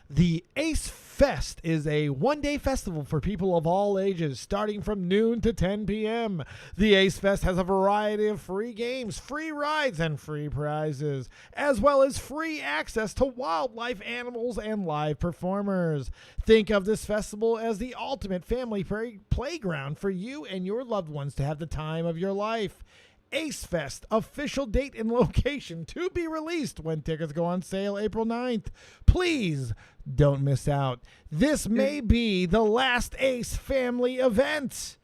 The Ace Fest is a one-day festival for people of all ages, starting from noon to 10 p.m. The Ace Fest has a variety of free games, free rides, and free prizes, as well as free access to wildlife, animals, and live performers. Think of this festival as the ultimate family playground for you and your loved ones to have the time of your life. Ace Fest, official date and location to be released when tickets go on sale April 9th. Please don't miss out. This may be the last Ace family event.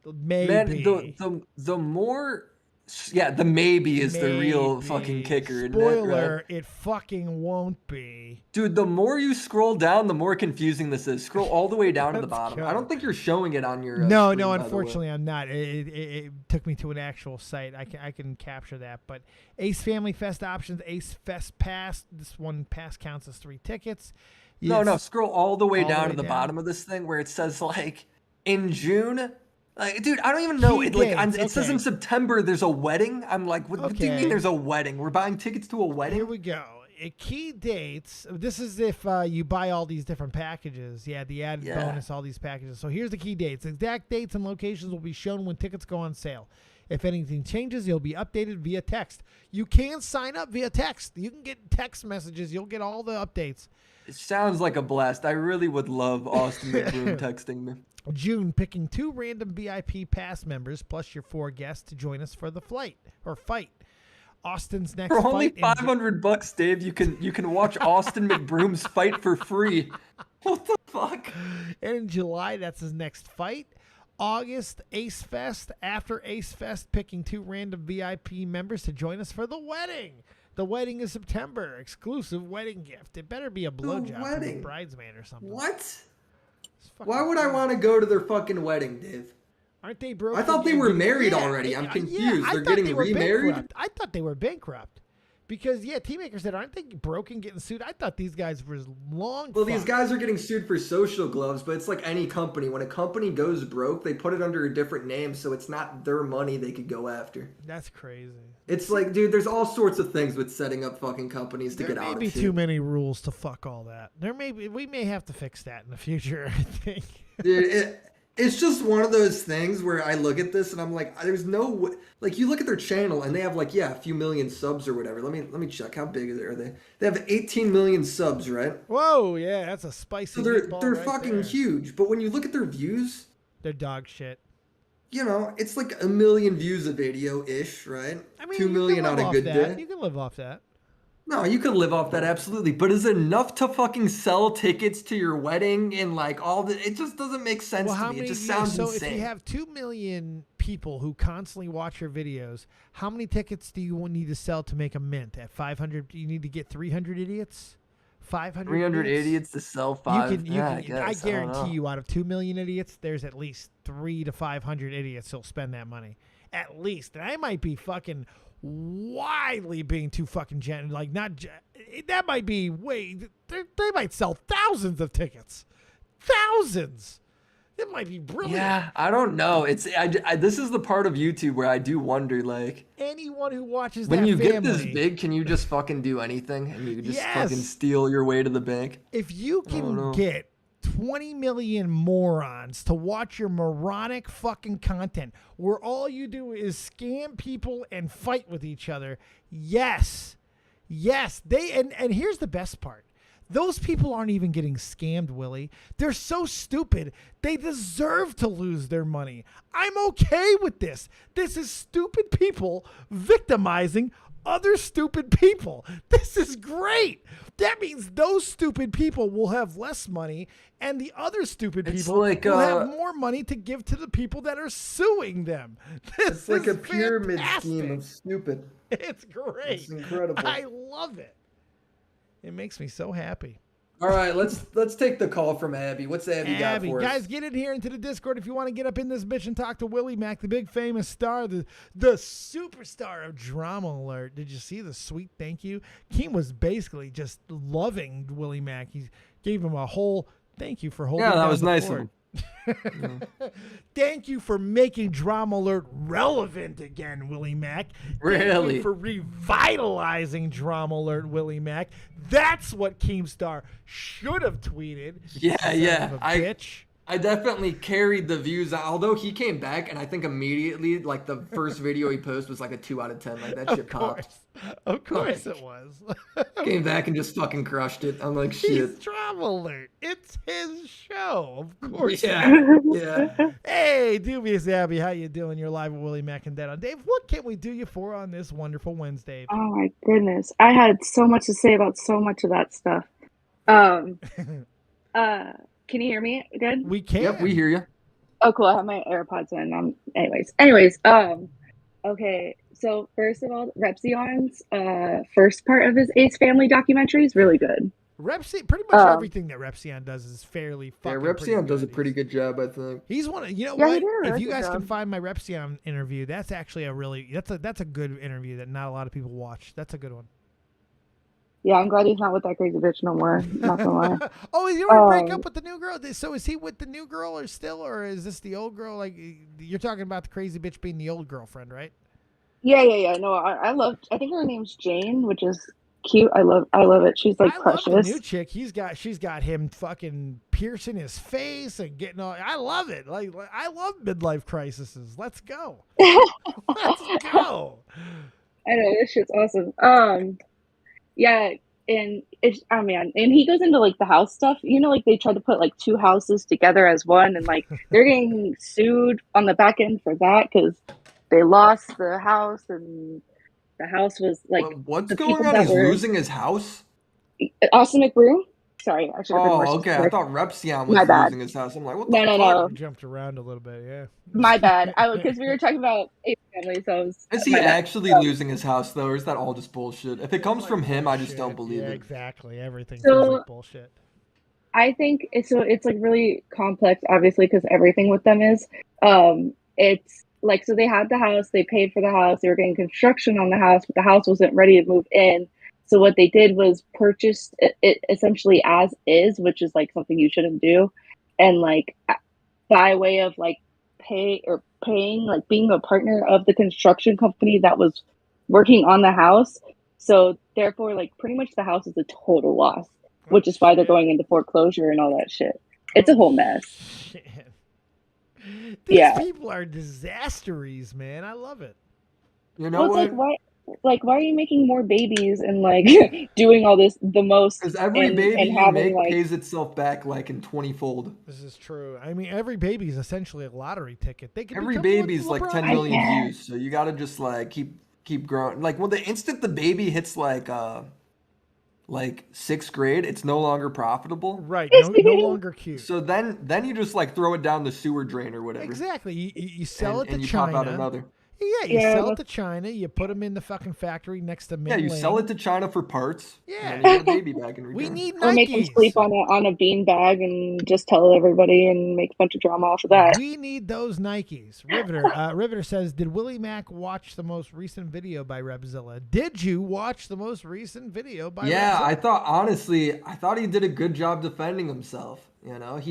Maybe. Man, the more... Yeah, the maybe is the real fucking kicker. Spoiler, right? it fucking won't be. Dude, the more you scroll down, the more confusing this is. Scroll all the way down to the bottom. Go. I don't think you're showing it on your No, screen, unfortunately I'm not. It took me to an actual site. I can capture that. But Ace Family Fest options, Ace Fest Pass. This one pass counts as 3 tickets. No, scroll all the way down to the bottom of this thing where it says like in June. Like, dude, I don't even know. It says in September there's a wedding. I'm like, what do you mean there's a wedding? We're buying tickets to a wedding? Here we go. Key dates. This is if you buy all these different packages. Yeah, the added bonus, all these packages. So here's the key dates. Exact dates and locations will be shown when tickets go on sale. If anything changes, you'll be updated via text. You can sign up via text. You can get text messages. You'll get all the updates. It sounds like a blast. I really would love Austin McBroom texting me. June, picking 2 random VIP pass members plus your 4 guests to join us for the fight. Austin's next fight. For only $500, Dave, you can watch Austin McBroom's fight for free. What the fuck? And in July, that's his next fight. August, Ace Fest. After Ace Fest, picking 2 random VIP members to join us for the wedding. The wedding is September. Exclusive wedding gift. It better be a blowjob from a bridesmaid or something. What? Why would I want to go to their fucking wedding, Dave? Aren't they broke? I thought they were married already. I'm confused. They're getting remarried? I thought they were bankrupt. Because, Teammaker said, aren't they broken getting sued? I thought these guys were long. Well, these guys are getting sued for social gloves, but it's like any company. When a company goes broke, they put it under a different name, so it's not their money they could go after. That's crazy. It's like, dude, there's all sorts of things with setting up fucking companies to get out of There may be too many rules to fuck all that. We may have to fix that in the future, I think. Dude, it's just one of those things where I look at this and I'm like, there's no like, you look at their channel and they have like, a few million subs or whatever. Let me check. How big are they? They have 18 million subs, right? Whoa, yeah, that's a spicy. So they're fucking huge. But when you look at their views, they're dog shit. You know, it's like 1 million views a video ish, right? I mean, 2 million on a good day. You can live off that. No, you could live off that, absolutely. But is it enough to fucking sell tickets to your wedding and like all the... It just doesn't make sense to me. It just sounds insane. So if you have 2 million people who constantly watch your videos, how many tickets do you need to sell to make a mint? At 500, you need to get 300 idiots? 500 300 idiots to sell 5? I guarantee you out of 2 million idiots, there's at least 300 to 500 idiots who'll spend that money. At least. And I might be fucking... widely being too fucking that might be they might sell thousands of tickets. Thousands. It might be brilliant. Yeah, I don't know. It's this is the part of YouTube where I do wonder, like, anyone who watches when you get this big, can you just fucking do anything and you just fucking steal your way to the bank? If you can get 20 million morons to watch your moronic fucking content where all you do is scam people and fight with each other. Yes, they and here's the best part. Those people aren't even getting scammed, Willie. They're so stupid. They deserve to lose their money. I'm okay with this. This is stupid people victimizing other stupid people. This is great. That means those stupid people will have less money, and the other stupid people will have more money to give to the people that are suing them. It's like a pyramid scheme of stupid. It's great. It's incredible. I love it. It makes me so happy. All right, let's take the call from Abby. What's Abby got for us? Guys, get in here into the Discord if you want to get up in this bitch and talk to Willie Mack, the big famous star, the superstar of Drama Alert. Did you see the sweet thank you? Keem was basically just loving Willie Mack. He gave him a whole thank you for holding. Yeah, that down was the nice fort. of him. Thank you for making Drama Alert relevant again, Willie Mack. Really? Thank you for revitalizing Drama Alert, Willie Mack. That's what Keemstar should have tweeted. Yeah. Bitch. I definitely carried the views, although he came back, and I think immediately, like, the first video he posted was like a 2 out of 10. Like, that shit popped. Of course it was. Came back and just fucking crushed it. I'm like, shit. He's Drama Alert. It's his show. Of course. Yeah. Hey, Dubious Abby, how you doing? You're live with Willie Mack and Dead on Dave. What can we do you for on this wonderful Wednesday? Oh, my goodness. I had so much to say about so much of that stuff. Can you hear me good? We can. Yep, we hear you. Oh, cool. I have my AirPods in. Anyways. Okay. So first of all, Repzion's first part of his Ace Family documentary is really good. Pretty much everything that Repzion does is fairly fucking. Yeah, Repzion does a pretty good job, I think. He's one of, Yeah, what? he did a If really you good guys can job. find my Repzion interview, that's actually that's a good interview that not a lot of people watch. That's a good one. Yeah, I'm glad he's not with that crazy bitch no more. Not gonna lie. Oh, is he going to break up with the new girl? So is he with the new girl or is this the old girl? Like, you're talking about the crazy bitch being the old girlfriend, right? Yeah. No, I think her name's Jane, which is cute. I love it. She's like precious. Love the new chick. She's got him fucking piercing his face and getting all. I love it. Like I love midlife crises. Let's go. Let's go. I know, this shit's awesome. Yeah, and and he goes into like the house stuff. Like they tried to put like 2 houses together as one, and like they're getting sued on the back end for that because they lost the house, and the house was like. What's going on? He's losing his house. Austin McBrew. Sorry, I should have been more okay. specific. I thought Repzion was losing his house. I'm like, what the fuck? No. We jumped around a little bit, yeah. My bad. Because we were talking about Ace Family, so I was. Is he actually losing his house though, or is that all just bullshit? If it comes from him, I just don't believe it. Exactly. Everything So- feels like bullshit. I think it's like really complex, obviously, because everything with them is. It's like, so they had the house, they paid for the house, they were getting construction on the house, but the house wasn't ready to move in. So what they did was purchase it essentially as is, which is like something you shouldn't do, and like by way of like paying, like being a partner of the construction company that was working on the house. So therefore, like pretty much the house is a total loss, which is why they're going into foreclosure and all that shit. It's a whole mess. Shit. These Yeah. people are disasteries, man. I love it. You know Well, what? it's like why are you making more babies and like doing all this the most? Because every and baby you having, make like, pays itself back like in 20-fold. This is true. I mean, every baby is essentially a lottery ticket. They can Every become baby's like LeBron. 10 million views, so you gotta just like keep growing. Like when the instant the baby hits like 6th grade, it's no longer profitable. Right. No longer cute. So then you just like throw it down the sewer drain or whatever. Exactly. You sell it to and you China. pop out another. Yeah, you Yeah. sell it to China. You put them in the fucking factory next to Yeah, Ming you Ling. sell it to China for parts. Yeah. And then you get a baby back in return. We need Or make them Nikes. sleep on a bean bag and just tell everybody and make a bunch of drama off of that. We need those Nikes. Riveter says, did Willie Mack watch the most recent video by Repzilla? Did you watch the most recent video by Yeah, Repzilla? I thought he did a good job defending himself. You know,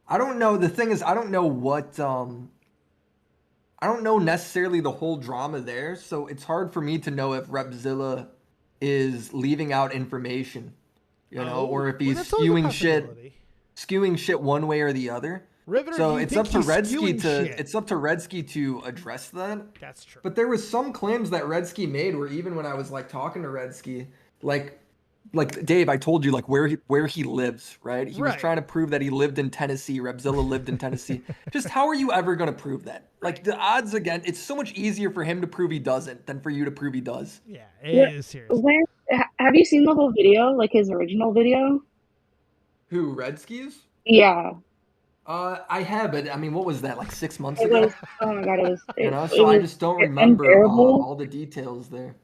I don't know. The thing is, I don't know what I don't know necessarily the whole drama there, so it's hard for me to know if Repzilla is leaving out information, you know, or if he's that's always a possibility. skewing shit one way or the other. Riveter, So do you it's think up to he's Redsky skewing shit? it's up to Redsky to address that. That's true. But there was some claims that Redsky made where even when I was like talking to Redsky, like like Dave, I told you like where he lives, right? He was Right. trying to prove that he lived in Tennessee. Rebzilla lived in Tennessee. Just how are you ever going to prove that? Like the odds again, it's so much easier for him to prove he doesn't than for you to prove he does. Yeah, it is serious. Have you seen the whole video, like his original video? Who, Redskis? Yeah. I have, but I mean, what was that, like 6 months It ago? was, oh my god, You know, it so I was just don't remember unbearable. all the details there.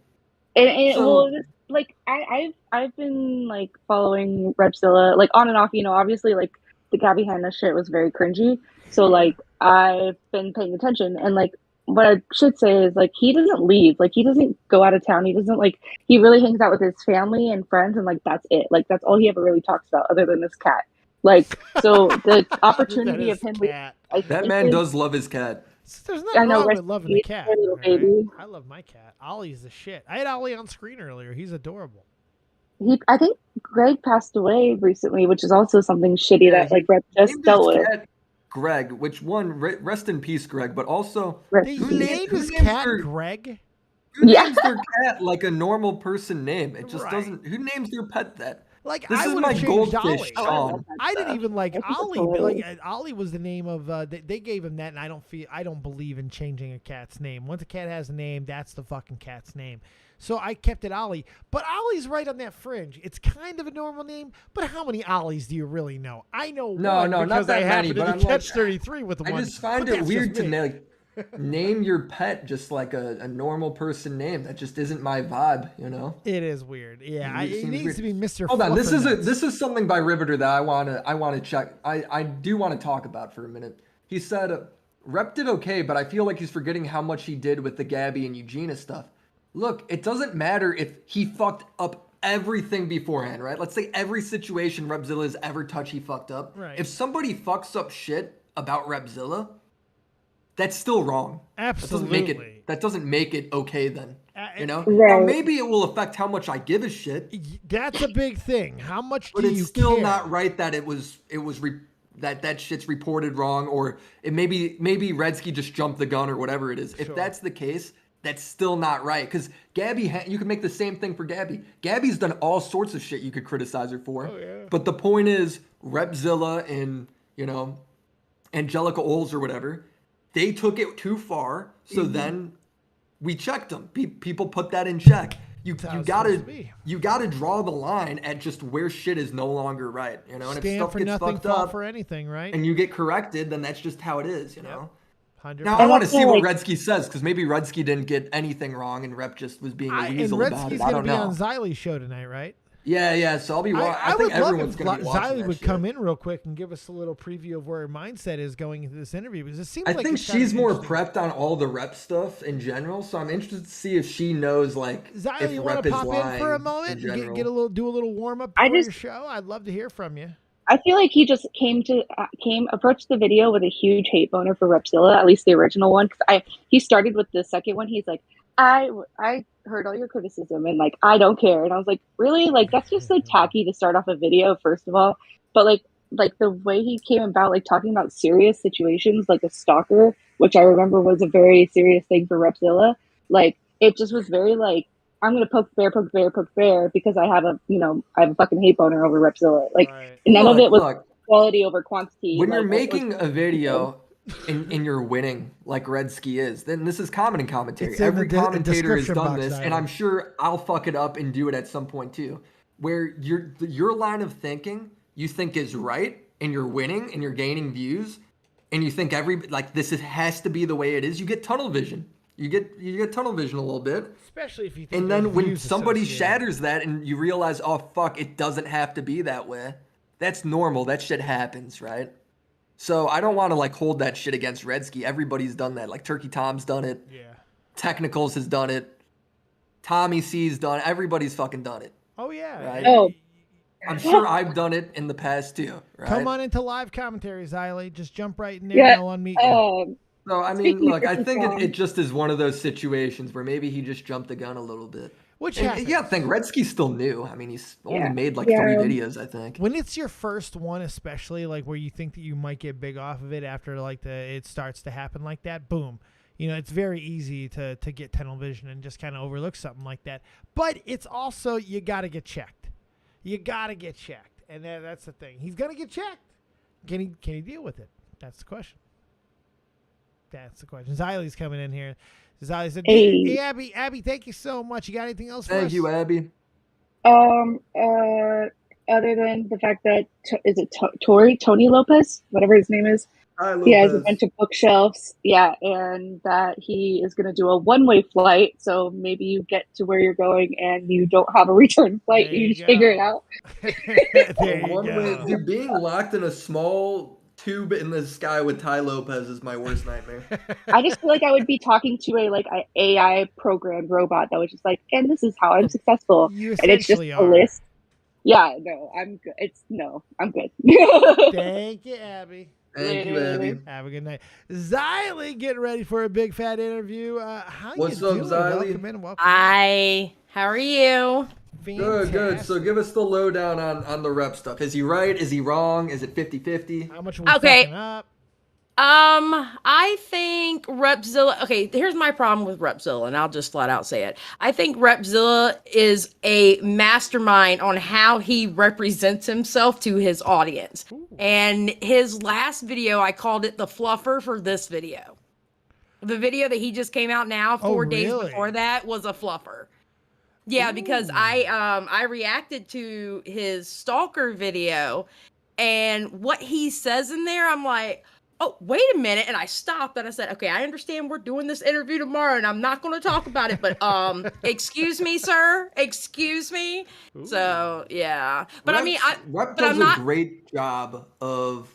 Well, it was, like I've been like following Repzilla like on and off. Obviously like the Gabby Hanna shit was very cringy. So like I've been paying attention, and like what I should say is like he doesn't leave. Like he doesn't go out of town. He doesn't like he really hangs out with his family and friends, and like that's it. Like that's all he ever really talks about, other than this cat. Like so the opportunity of him. That man does love his cat. There's nothing wrong with loving the cat. Little baby. I love my cat. Ollie's the shit. I had Ollie on screen earlier. He's adorable. I think Greg passed away recently, which is also something shitty that like Rep just dealt with. Greg, which one? Rest in peace, Greg. But also, They named his cat Greg. Who names their cat like a normal person name? It just doesn't. Who names their pet that? Like this I is would my have goldfish, Ollie. Sean. I didn't even like Ollie. But like Ollie was the name of. They gave him that, and I don't believe in changing a cat's name. Once a cat has a name, that's the fucking cat's name. So I kept it Ollie. But Ollie's right on that fringe. It's kind of a normal name, but how many Ollies do you really know? I know one not because that I many. happened But to I'm catch like, 33 with one. I just find it weird to name your pet just like a normal person name. That just isn't my vibe, you know. It is weird. Yeah, it needs weird. to be Mr. Hold on, this Fluffernuts. is something by Riveter that I want to check. I do want to talk about for a minute. He said Rep did okay, but I feel like he's forgetting how much he did with the Gabby and Eugenia stuff. Look, it doesn't matter if he fucked up everything beforehand, right? Let's say every situation Repzilla has ever touched, he fucked up. Right. If somebody fucks up shit about Repzilla, that's still wrong. Absolutely. That doesn't make it okay then. You know? Right. Now, maybe it will affect how much I give a shit. That's a big thing. How much do you care? But it's still not right that that shit's reported wrong, or it maybe Redsky just jumped the gun or whatever it is. If that's the case, that's still not right. Because Gabby, you can make the same thing for Gabby. Gabby's done all sorts of shit you could criticize her for. Oh, yeah. But the point is, Repzilla and, Angelica Oles or whatever, they took it too far. So then we checked them. People put that in check. You gotta draw the line at just where shit is no longer right. And Stand if stuff for gets nothing, fucked fall up for anything, right? and you get corrected, then that's just how it is, you know? 100%. Now I want to see what Redsky says, because maybe Redsky didn't get anything wrong and Rep just was being a weasel about it. I don't know. Redsky's going to be on Xylie's show tonight, right? Yeah. So I'll be watching. I think would love everyone's if going to be watching Xylie would shit. come in real quick and give us a little preview of where her mindset is going into this interview, because it seems like think it's gotta she's be more interesting. prepped on all the Rep stuff in general, so I'm interested to see if she knows Xylie, if you Rep want to is pop lying in for a moment and do a little warm up for your show? I'd love to hear from you. I feel like he just approached the video with a huge hate boner for Repzilla, at least the original one. Because he started with the second one. He's like, I heard all your criticism and like I don't care. And I was like, really? Like that's just so tacky to start off a video, first of all. But like the way he came about like talking about serious situations, like a stalker, which I remember was a very serious thing for Repzilla. Like it just was very like, I'm gonna poke bear because I have a fucking hate boner over Repzilla. Like none of it was quality over quantity. When you're making a video and you're winning like Redsky is, then this is common in commentary. Every commentator has done this, and I'm sure I'll fuck it up and do it at some point too. Where your line of thinking you think is right, and you're winning and you're gaining views, and you think this has to be the way it is. You get tunnel vision. You get tunnel vision a little bit, especially if you think. And then when somebody shatters that, and you realize, oh fuck, it doesn't have to be that way. That's normal. That shit happens, right? So I don't want to hold that shit against Redsky. Everybody's done that. Like Turkey Tom's done it. Yeah. Technicals has done it. Tommy C's done it. Everybody's fucking done it. Oh yeah. Right? Oh. I'm sure I've done it in the past too. Right? Come on into live commentary, Xylie. Just jump right in there and I'll unmute you. So, I mean, look, I think it just is one of those situations where maybe he just jumped the gun a little bit. Which happens. Yeah, I think Redsky's still new. I mean, he's only made 3 videos, I think. When it's your first one, especially where you think that you might get big off of it after it starts to happen like that, boom. It's very easy to get tunnel vision and just kind of overlook something like that. But it's also, you got to get checked. You gotta get checked, and that's the thing. He's gonna get checked. Can he deal with it? That's the question. That's the question. Xylie's coming in here. Xylie said, "Hey, Abby, thank you so much. You got anything else for us?" Thank you, Abby. Other than the fact that is it Tony Lopez, whatever his name is, he has a bunch of bookshelves, and that he is going to do a one-way flight. So maybe you get to where you're going and you don't have a return flight. You just figure it out. Dude, being locked in a small tube in the sky with Ty Lopez is my worst nightmare. I just feel like I would be talking to a AI programmed robot that was just like, and this is how I'm successful. You and it's just are. a list. Yeah, no, I'm good. I'm good. Thank you, Abby. Thank you, Abby. Have a good night. Xylie getting ready for a big fat interview. What's up, Xylie? Welcome. Hi. How are you? Fantastic. Good. So give us the lowdown on the rep stuff. Is he right? Is he wrong? Is it 50-50? How much are we fucking up? I think Repzilla. Okay, here's my problem with Repzilla, and I'll just flat out say it. I think Repzilla is a mastermind on how he represents himself to his audience. Ooh. And his last video, I called it the fluffer for this video. The video that he just came out now, 4 days before that, was a fluffer. Yeah, because I reacted to his stalker video, and what he says in there, I'm like, oh, wait a minute. And I stopped and I said, okay, I understand we're doing this interview tomorrow and I'm not going to talk about it, but excuse me, sir. Excuse me. Ooh. So, yeah. But Rep does a great job of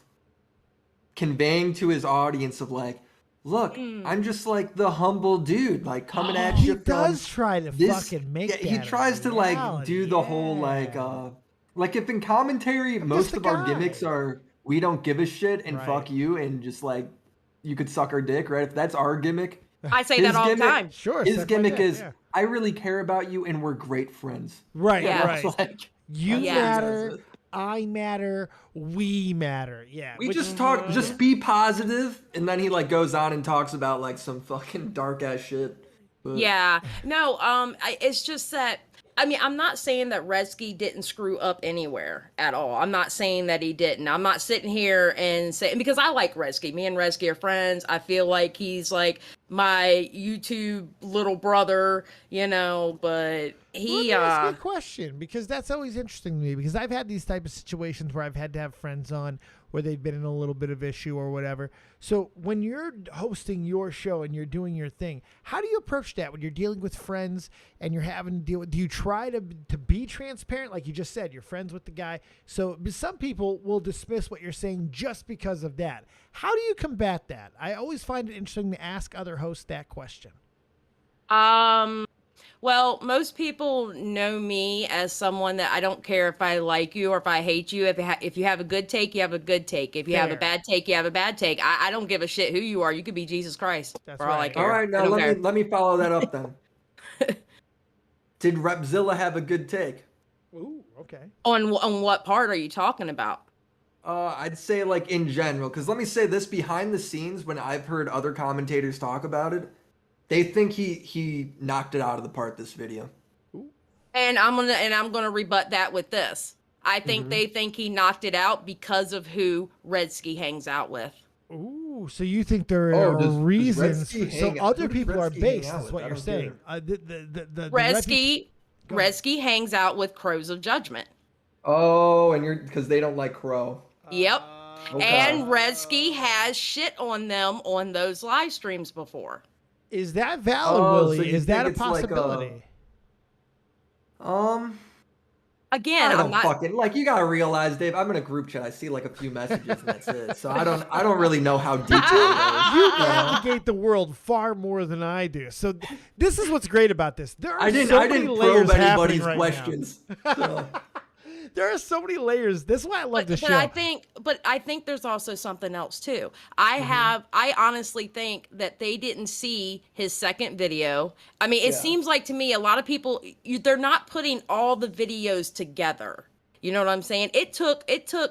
conveying to his audience of like, look, I'm just like the humble dude, like coming at you. He does try to fucking make that. He tries to like do the whole like if in commentary, most of our gimmicks are, we don't give a shit and fuck you and just like you could suck our dick, right? If that's our gimmick, I say that all the time. Sure. His gimmick is I really care about you and we're great friends. Right. Yeah. Right. Like, you matter. I matter. We matter. Yeah. We just talk. Just be positive, and then he like goes on and talks about like some fucking dark ass shit. But... Yeah. No. It's just that. I mean, I'm not saying that Redsky didn't screw up anywhere at all. I'm not saying that he didn't. I'm not sitting here and saying, because I like Redsky. Me and Redsky are friends. I feel like he's like my YouTube little brother, you know, but he... Let me ask you a question, because that's always interesting to me, because I've had these type of situations where I've had to have friends on where they've been in a little bit of issue or whatever. So when you're hosting your show and you're doing your thing, how do you approach that when you're dealing with friends and you're having to deal with, do you try to be transparent? Like you just said, you're friends with the guy. So some people will dismiss what you're saying just because of that. How do you combat that? I always find it interesting to ask other hosts that question. Well, most people know me as someone that I don't care if I like you or if I hate you. If you have a good take, you have a good take. If you have a bad take, you have a bad take. I don't give a shit who you are. You could be Jesus Christ. That's right. All I care. All right, now let me follow that up then. Did Repzilla have a good take? Ooh, okay. On what part are you talking about? I'd say like in general, because let me say this, behind the scenes, when I've heard other commentators talk about it, they think he knocked it out of the park this video. And I'm gonna rebut that with this. I think they think he knocked it out because of who Redsky hangs out with. Ooh, so you think there are reasons? So other people are based, is what you're saying. Redsky hangs out with Crows of Judgment. Oh, and because they don't like Crow. Yep. Okay. And Redsky has shit on them on those live streams before. Is that valid, Willie? So is that a possibility? Again, I'm not fucking like, you gotta realize, Dave, I'm in a group chat. I see like a few messages and that's it. So I don't really know how detailed it is. You navigate the world far more than I do. So this is what's great about this. There are I didn't probe anybody's right questions. So. There are so many layers. This is why I love the show. But I think there's also something else too. I honestly think that they didn't see his second video. I mean, it seems like to me, a lot of people, they're not putting all the videos together. You know what I'm saying? After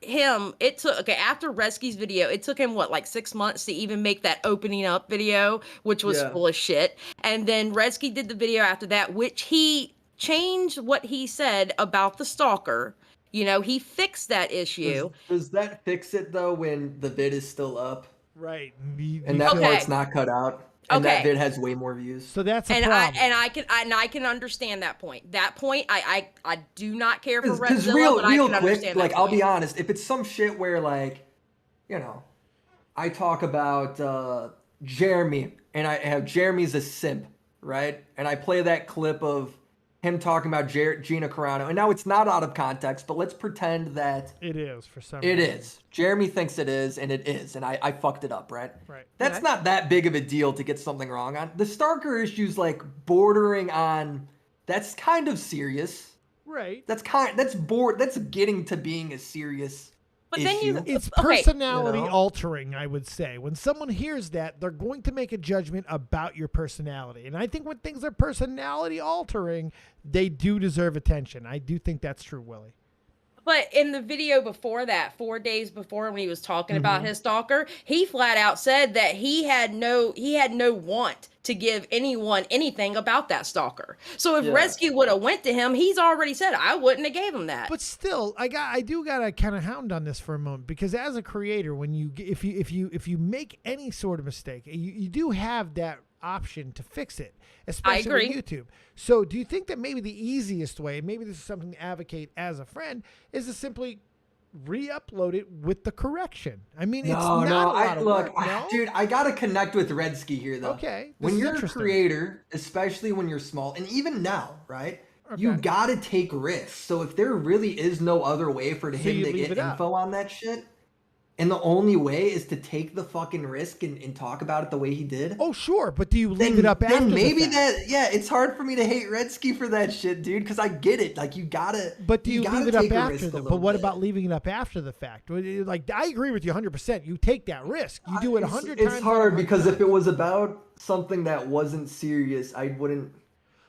Redsky's video, it took him like 6 months to even make that opening up video, which was full of shit. And then Redsky did the video after that, which he changed what he said about the stalker. You know, he fixed that issue. Does that fix it though when the vid is still up Right. and that Okay. part's not cut out and that Okay. vid has way more views? So that's a And problem. I can understand that point. That point, I do not care for Because Repzilla, but I real can quick, understand like that I'll point. be honest, if it's some shit where like, you know, I talk about Jeremy and I have Jeremy's a simp, right? And I play that clip of him talking about Gina Carano, and now it's not out of context, but let's pretend that it is for some it reason. is. Jeremy thinks it is, and it is, and I fucked it up, right? Right. That's not that big of a deal to get something wrong on. The Starker issue's like bordering on. That's kind of serious. Right. That's getting to being a serious But issue. then you It's okay. personality You know? altering, I would say. When someone hears that, they're going to make a judgment about your personality. And I think when things are personality altering, they do deserve attention. I do think that's true, Willie. But in the video before that, 4 days before, when he was talking about Mm-hmm. his stalker, he flat out said that he had no want to give anyone anything about that stalker. So if Yeah. Rescue would have went to him, he's already said I wouldn't have gave him that. But still, I do gotta kind of hound on this for a moment, because as a creator, when if you make any sort of mistake, you do have that option to fix it, especially agree. with YouTube. So do you think that maybe the easiest way, maybe this is something to advocate as a friend, is to simply re-upload it with the correction? I mean, it's not a lot of work. No? Dude, I gotta connect with Redsky here though. Okay, this when is you're a interesting. creator, especially when you're small, and even now, right? You Okay. gotta take risks. So if there really is no other way for him you to leave get it up. info on that shit, and the only way is to take the fucking risk and talk about it the way he did. Oh, sure, but do you leave it up after then maybe the fact? it's hard for me to hate Redsky for that shit, dude, because I get it. Like, you gotta. But do you gotta leave it up take a after risk a the? But little what bit. about leaving it up after the fact? Like, I agree with you 100%. You take that risk. You do it 100 times. It's hard out of because 100 if it was about something that wasn't serious, I wouldn't.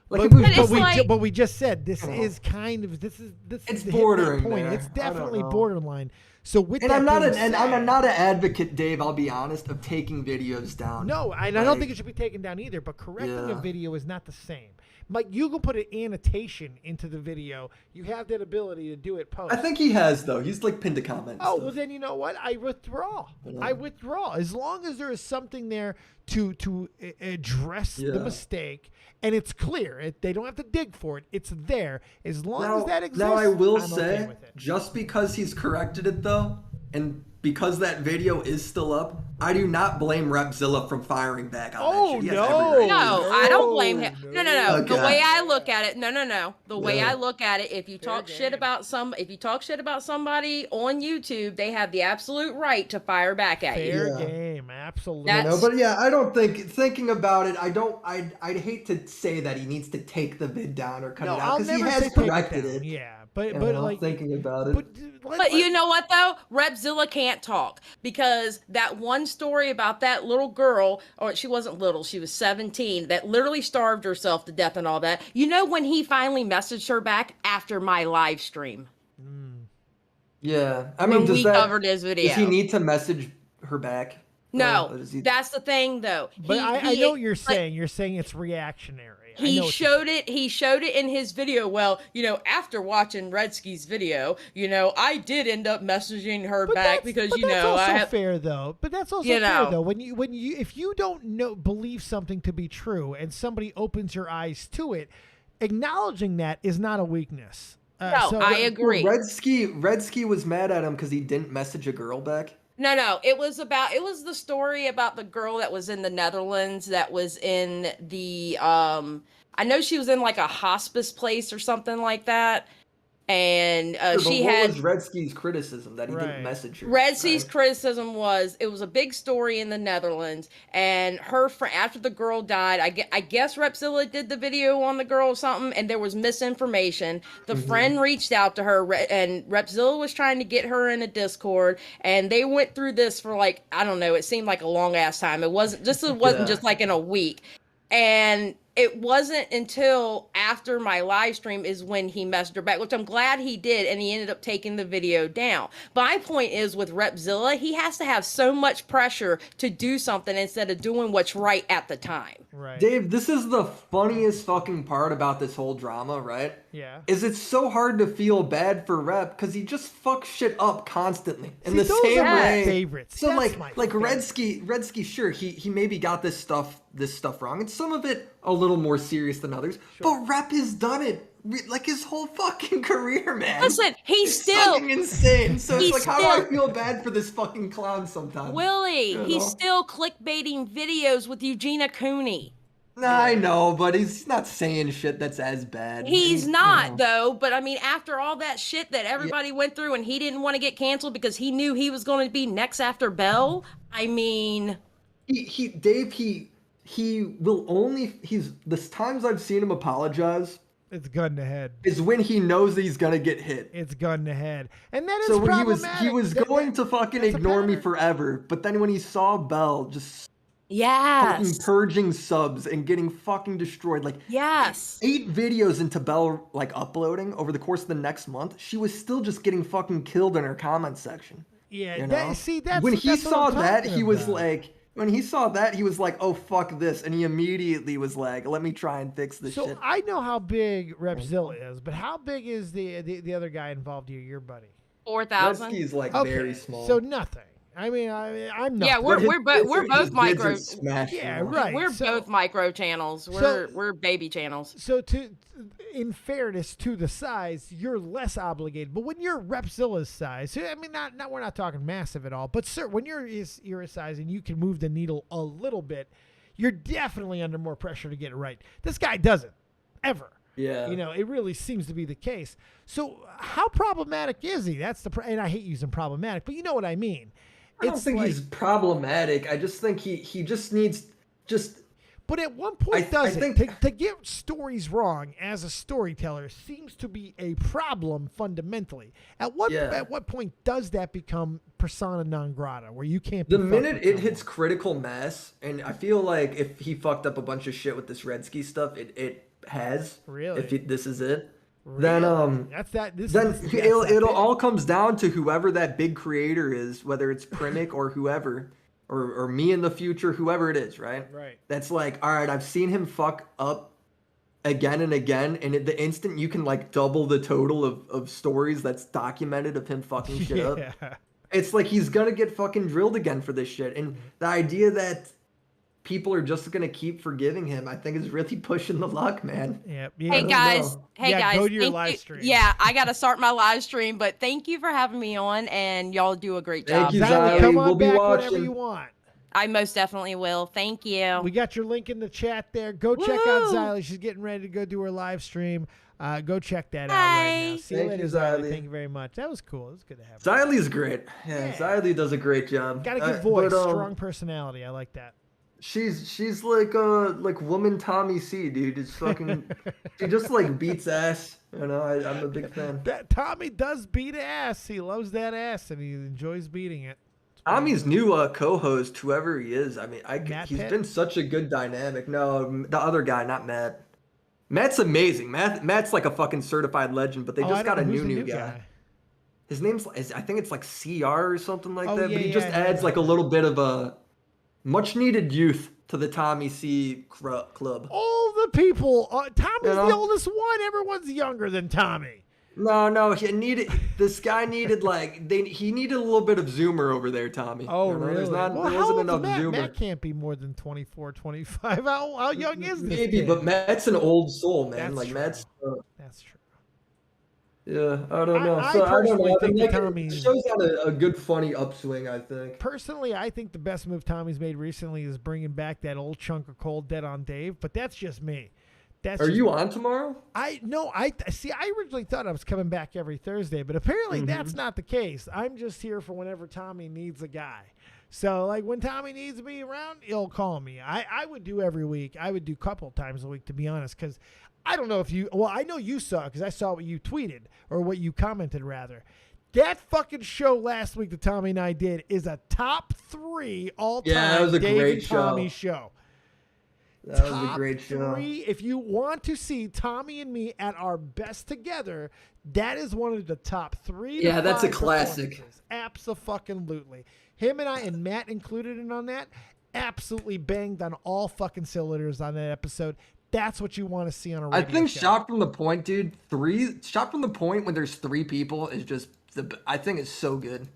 Like, But, if it was, it's like- but we just said this You know. is kind of this is It's hitting that bordering point. there. It's I don't definitely know. borderline. So with and that I'm not being an said, I'm not an advocate, Dave. I'll be honest, of taking videos down. No, and I don't think it should be taken down either. But correcting a Yeah. video is not the same. Like, you can put an annotation into the video. You have that ability to do it post. I think he has though. He's like pinned a comment. and Oh, stuff. well, then you know what? I withdraw. know. I withdraw. As long as there is something there to address the Yeah. mistake, and it's clear. They don't have to dig for it. It's there. As long as that exists, Now I will I'm say, okay with it. just because he's corrected it though, and because that video is still up, I do not blame Repzilla from firing back on Oh, that shit. He has no. every right. No, I don't blame him. No. The Okay. way I look at it, no. The way Yeah. I look at it, if you talk shit about somebody on YouTube, they have the absolute right to fire back at you. Fair Yeah. game, absolutely. That's- No, but yeah, I don't think thinking about it. I'd hate to say that he needs to take the vid down or cut no, it I'll out because he never has say take it corrected down. it. Yeah, but You but know, like thinking about it. But you know what though? Repzilla can't talk because that one story about that little girl, or she wasn't little, she was 17, that literally starved herself to death and all that. You know when he finally messaged her back after my live stream? Yeah, I When mean, we covered his video. Does he need to message her back? No, Or does he- that's the thing though. but I know what you're like, saying. You're saying it's reactionary. I He know what you're showed it. He showed it in his video. Well, after watching Redsky's video, I did end up messaging her back because but that's also I have. fair though. But that's also You fair know. though. When you if you don't believe something to be true and somebody opens your eyes to it, acknowledging that is not a weakness. No, I agree. Redsky was mad at him because he didn't message a girl back. No. It was the story about the girl that was in the Netherlands that was in the I know she was in like a hospice place or something like that. And Sure, she but had what was Redsky's criticism that he Right. didn't message her? Redsy's right? criticism was it was a big story in the Netherlands, and her friend after the girl died, I guess Repzilla did the video on the girl or something, and there was misinformation. The friend reached out to her, and Repzilla was trying to get her in a Discord, and they went through this for like I don't know, it seemed like a long ass time. It wasn't Yeah. just like in a week, and it wasn't until after my live stream is when he messaged her back, which I'm glad he did, and he ended up taking the video down. But my point is with Repzilla, he has to have so much pressure to do something instead of doing what's right at the time. Right. Dave, this is the funniest fucking part about this whole drama, right? Yeah. Is it's so hard to feel bad for Rep because he just fucks shit up constantly in See, the those same are my way. favorites. So That's like my Redsky, sure, he maybe got this stuff wrong, and some of it a little more serious than others. Sure. But Rep has done it like his whole fucking career, man. Listen, he's it's still fucking insane. So it's like, still, how do I feel bad for this fucking clown sometimes? Willie, you know? He's still clickbaiting videos with Eugenia Cooney. Nah, I know, but he's not saying shit that's as bad. He's not, though. But I mean, after all that shit that everybody went through and he didn't want to get canceled because he knew he was going to be next after Bell, I mean... Dave, he will only... The times I've seen him apologize... It's gun to head. Is when he knows that he's going to get hit. It's gun to head. And that is so problematic. he was going to fucking ignore me forever, but then when he saw Bell just... fucking purging subs and getting fucking destroyed. Like, 8 videos into Belle, like, uploading over the course of the next month, she was still just getting fucking killed in her comment section. Yeah, you know? that's when he that's saw that, he was about. like... When he saw that, he was like, oh, fuck this. And he immediately was like, let me try and fix this shit. So I know how big Repzilla is, but how big is the other guy involved here, your buddy? 4,000. Redsky's like very small. So nothing. I mean, I'm not. Yeah, we're both micro. Yeah, right. We're both micro channels. We're baby channels. So in fairness to the size, you're less obligated. But when you're Repzilla's size, I mean, not we're not talking massive at all. But sir, when you're a size and you can move the needle a little bit, you're definitely under more pressure to get it right. This guy doesn't ever. Yeah. You know, it really seems to be the case. So how problematic is he? And I hate using problematic, but you know what I mean. I don't think he's problematic. I just think he just needs But at one point, to get stories wrong as a storyteller seems to be a problem fundamentally. At what point does that become persona non grata, where you can't? The minute it hits critical mass, and I feel like if he fucked up a bunch of shit with this Redsky stuff, it has. Really? This is it. Really? Then it'll all comes down to whoever that big creator is, whether it's Primic or whoever, or me in the future, whoever it is, right? Right. That's like, all right, I've seen him fuck up again and again, and the instant you can like double the total of stories that's documented of him fucking shit up, it's like he's gonna get fucking drilled again for this shit. And the idea that people are just gonna keep forgiving him, I think, is really pushing the luck, man. Yep. Hey guys, go to your live stream. Yeah, I gotta start my live stream, but thank you for having me on, and y'all do a great job. Thank you, Xylee. Come on we'll back be watching whenever you want. I most definitely will. Thank you. We got your link in the chat there. Go check out Xylee. She's getting ready to go do her live stream. Go check that out right now. See you later, Xylee. Thank you very much. That was cool. It was good to have her. Xylee's great. Yeah, Xylee does a great job. Got a good voice, strong personality. I like that. She's like woman Tommy C, dude. It's fucking she just like beats ass. You know, I'm a big fan. That Tommy does beat ass. He loves that ass and he enjoys beating it. Tommy's new co-host, whoever he is. I mean, he's been such a good dynamic. No, the other guy, not Matt. Matt's amazing. Matt's like a fucking certified legend, but they just got a new guy. His name's I think it's like CR or something like that. But he just adds like a little bit of a much needed youth to the Tommy C club. All the people. Tommy's the oldest one. Everyone's younger than Tommy. No. He needed a little bit of Zoomer over there, Tommy. Oh, really? There wasn't enough Zoomer. Matt can't be more than 24, 25. How young is this? Maybe, but Matt's an old soul, man. That's like true. Matt's. That's true. Yeah, I don't know. I personally think it shows out a good, funny upswing, I think. Personally, I think the best move Tommy's made recently is bringing back that old chunk of cold Dead on Dave, but that's just me. Are you on tomorrow? I originally thought I was coming back every Thursday, but apparently that's not the case. I'm just here for whenever Tommy needs a guy. So, like, when Tommy needs me around, he'll call me. I would do every week. I would do a couple times a week, to be honest, because I don't know if you – well, I know you saw it because I saw what you tweeted or what you commented, rather. That fucking show last week that Tommy and I did is a top 3 all-time that was a Dave great and Tommy show. That was a great show. Three, if you want to see Tommy and me at our best together, that is one of the top 3 to 5 that's a classic. performances. Abso-fucking-lutely. Him and I, and Matt included in on that, absolutely banged on all fucking cylinders on that episode. That's what you want to see on a radio I think show. Shot from the Point, dude. Shot from the Point when there's 3 people is just I think it's so good.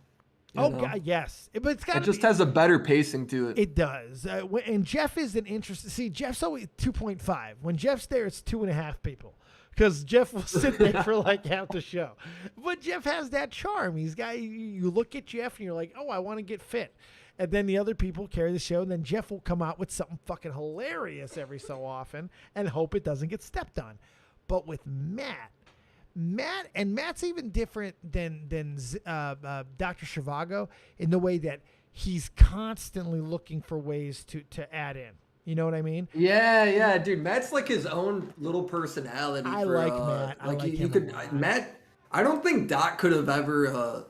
You know? God, yes. But it's got It just has a better pacing to it. It does. And Jeff is an interesting. See, Jeff's always 2.5. When Jeff's there, it's 2.5 people. Because Jeff will sit there for like half the show. But Jeff has that charm. He's got, you look at Jeff and you're like, oh, I want to get fit. And then the other people carry the show. And then Jeff will come out with something fucking hilarious every so often and hope it doesn't get stepped on. But with Matt's even different than Dr. Zhivago in the way that he's constantly looking for ways to add in. You know what I mean? Yeah, dude. Matt's like his own little personality. I like Matt. I like him a lot. Matt. I don't think Doc could have ever.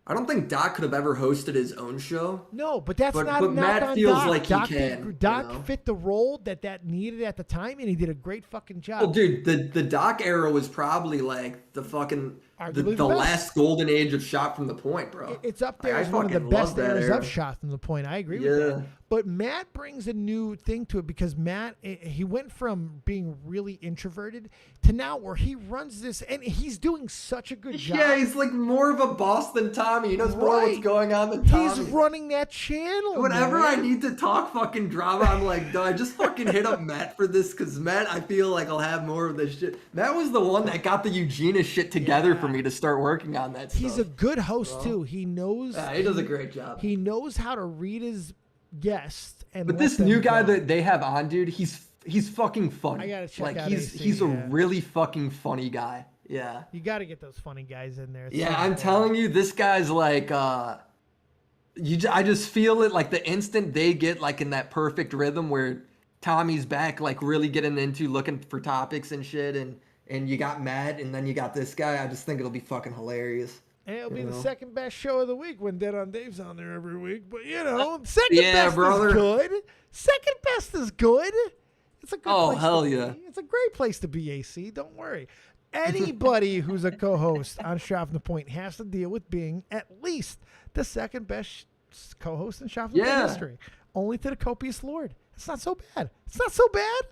I don't think Doc could have ever hosted his own show. No, but that's not But knock Matt on feels Doc. like Doc he can. Doc fit the role that needed at the time, and he did a great fucking job. Well, dude, the Doc era was probably like the fucking Arguably the best. last golden age of Shot from the Point, bro. It's up there I as one of the fucking best love that eras era. of Shot from the Point. I agree with Yeah. that. But Matt brings a new thing to it because Matt, he went from being really introverted to now where he runs this, and he's doing such a good job. Yeah, he's like more of a boss than Tommy. He knows more what's going on than Tommy. He's running that channel. Whenever man. I need to talk fucking drama, I'm like, do I just fucking hit up Matt for this? Because Matt, I feel like I'll have more of this shit. Matt was the one that got the Eugenia shit together for me to start working on that stuff. He's a good host too. He knows. He does a great job. He knows how to read his guests. And But let this them new guy go. that they have on, dude, he's fucking funny. I gotta check like out he's AC, he's a yeah. really fucking funny guy. Yeah. You got to get those funny guys in there. It's Yeah, so I'm cool. telling you, this guy's like, I just feel it like the instant they get like in that perfect rhythm where Tommy's back, like really getting into looking for topics and shit, and you got Matt, and then you got this guy. I just think it'll be fucking hilarious. And it'll be You the know? second best show of the week when Dead on Dave's on there every week. But you know, second best brother. is good. Second best is good. It's a good Oh, place hell to yeah. be. It's a great place to be, AC. Don't worry. Anybody who's a co-host on Shot from the Point has to deal with being at least the second best co-host in Shot from the Point Yeah. history. Only to the copious Lord. It's not so bad. It's not so bad.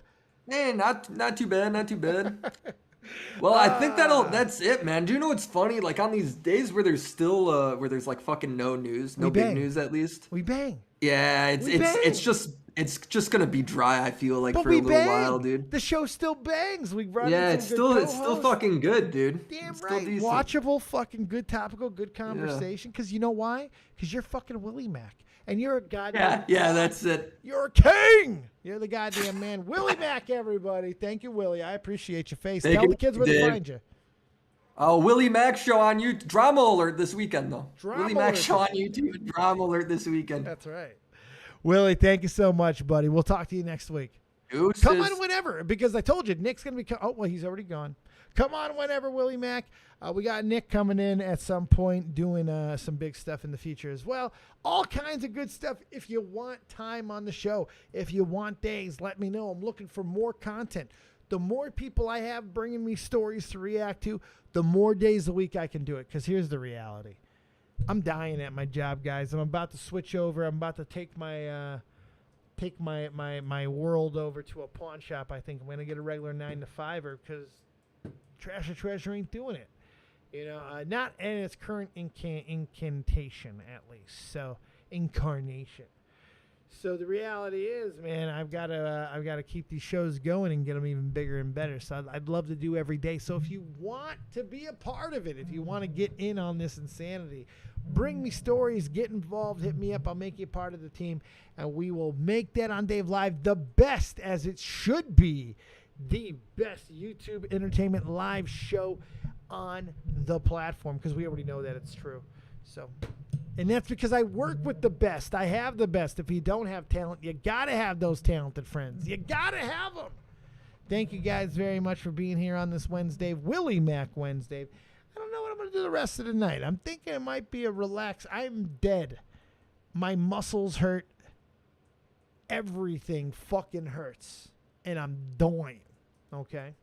Hey, not too bad, not too bad. Well, I think that's it, man. Do you know what's funny? Like on these days where there's still where there's like fucking no news, no big bang. news at least. We bang. Yeah, We bang. it's just gonna be dry. I feel like But for we a little bang. while, dude. The show still bangs. We run Yeah, into it's good still co-hosts. fucking good, dude. Damn It's still right. decent. Watchable, fucking good topical, good conversation. Because you know why? Because you're fucking Willie Mac. And you're a goddamn... Yeah, that's it. You're a king. You're the goddamn man. Willie Mac, everybody. Thank you, Willie. I appreciate your face. Thank Tell you, the kids where to Dave. find you. Oh, Willie Mac show on YouTube. Drama alert this weekend, though. Drama Willie Mac alert. show on YouTube. Drama alert this weekend. That's right. Willie, thank you so much, buddy. We'll talk to you next week. Deuces. Come on whenever, because I told you Nick's gonna be. Oh well, he's already gone. Come on whenever, Willie Mac. We got Nick coming in at some point, doing some big stuff in the future as well. All kinds of good stuff. If you want time on the show, if you want days, let me know. I'm looking for more content. The more people I have bringing me stories to react to, the more days a week I can do it. Because here's the reality. I'm dying at my job, guys. I'm about to switch over. I'm about to take my my world over to a pawn shop. I think I'm gonna get a regular 9 to 5er because Trash or Treasure ain't doing it. You know, not in its current incantation at least. So incarnation. So the reality is, man, I've got to keep these shows going and get them even bigger and better. So I'd love to do every day. So if you want to be a part of it, if you want to get in on this insanity, bring me stories, get involved, hit me up. I'll make you part of the team, and we will make Dead on Dave Live the best, as it should be, the best YouTube entertainment live show on the platform, because we already know that it's true. So, and that's because I work with the best. I have the best. If you don't have talent, you got to have those talented friends. You got to have them. Thank you guys very much for being here on this Wednesday, Willie Mac Wednesday. I don't know what I'm going to do the rest of the night. I'm thinking it might be a relax. I'm dead. My muscles hurt. everything fucking hurts. And I'm dying. Okay?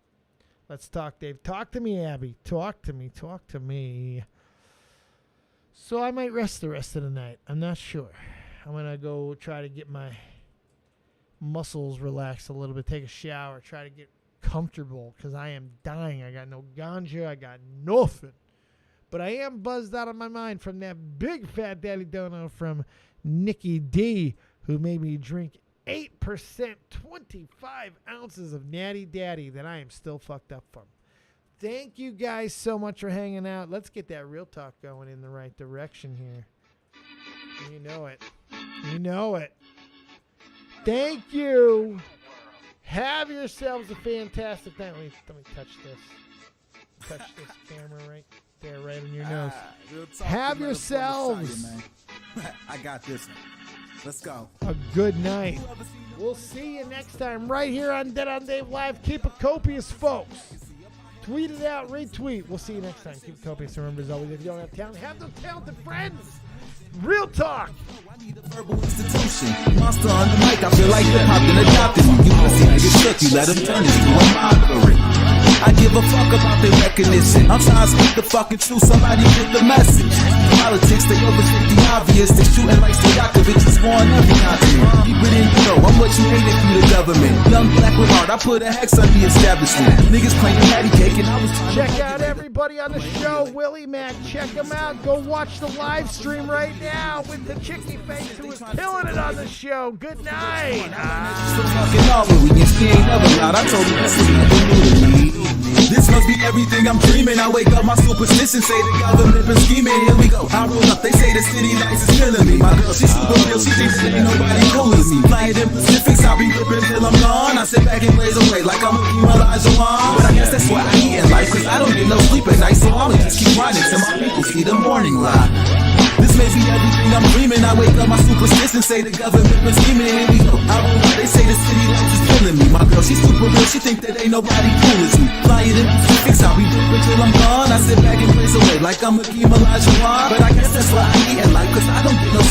Let's talk, Dave. Talk to me, Abby. Talk to me. Talk to me. So I might rest the rest of the night. I'm not sure. I'm going to go try to get my muscles relaxed a little bit, take a shower, try to get comfortable because I am dying. I got no ganja. I got nothing. But I am buzzed out of my mind from that big fat daddy dono from Nikki D, who made me drink 8%, 25 ounces of Natty Daddy that I am still fucked up from. Thank you guys so much for hanging out. Let's get that real talk going in the right direction here. You know it. You know it. Thank you. Have yourselves a fantastic night. Let me touch this. Touch this camera right there, right in your nose. Have yourselves I got this one. Let's go. A good night. We'll see you next time right here on Dead on Dave Live. Keep it copious, folks. Tweet it out, retweet. We'll see you next time. Keep it copious. Remember, as always, if you don't have talent, have those talented friends. Real talk. I need a verbal institution. Monster on the mic, I feel like hip-hop been adopted. You pussy niggas shook, you let them turn this to a mockery. I give a fuck about their recognition. I'm trying to speak the fucking truth, somebody get the message. Politics, they overstate the obvious. They shooting like Stojakovic is on every continent. Keep it in, you know, I'm what you hated through the government. Young black with heart, I put a hex on the establishment. Niggas playing patty cake and I was trying Check out everybody on the show. Willie Mac, check him out. Go watch the live stream right now with the chicky face who is killing it on the show. Good night. so fucking awful. We ain't never lied. I told you this was nothing new to me. This must be everything I'm dreaming. I wake up, my superstition say the government been scheming. Here we go. I roll up, they say the city lights is killing me. My girl, she's super real. She thinks that ain't nobody cool as me. Flying in Pacifics, I'll be ripping till I'm gone. I sit back and blaze away like I'm looking my Elijah Wan. But I guess that's why I eat in life, cause I don't get no sleep at night. So I'ma just keep grinding till my people see the morning light. This may be everything I'm dreaming. I wake up, my superstition say the government been scheming. Here we go. I roll up, they say the city lights is killing me. My girl, she's super real. She think that ain't nobody cool as me. Flying in Pacifics, I'll be ripping till I'm gone. I sit back and blaze away like I'm Hakeem Elijah Wan. But I guess that's why I eat in life, cause I don't get no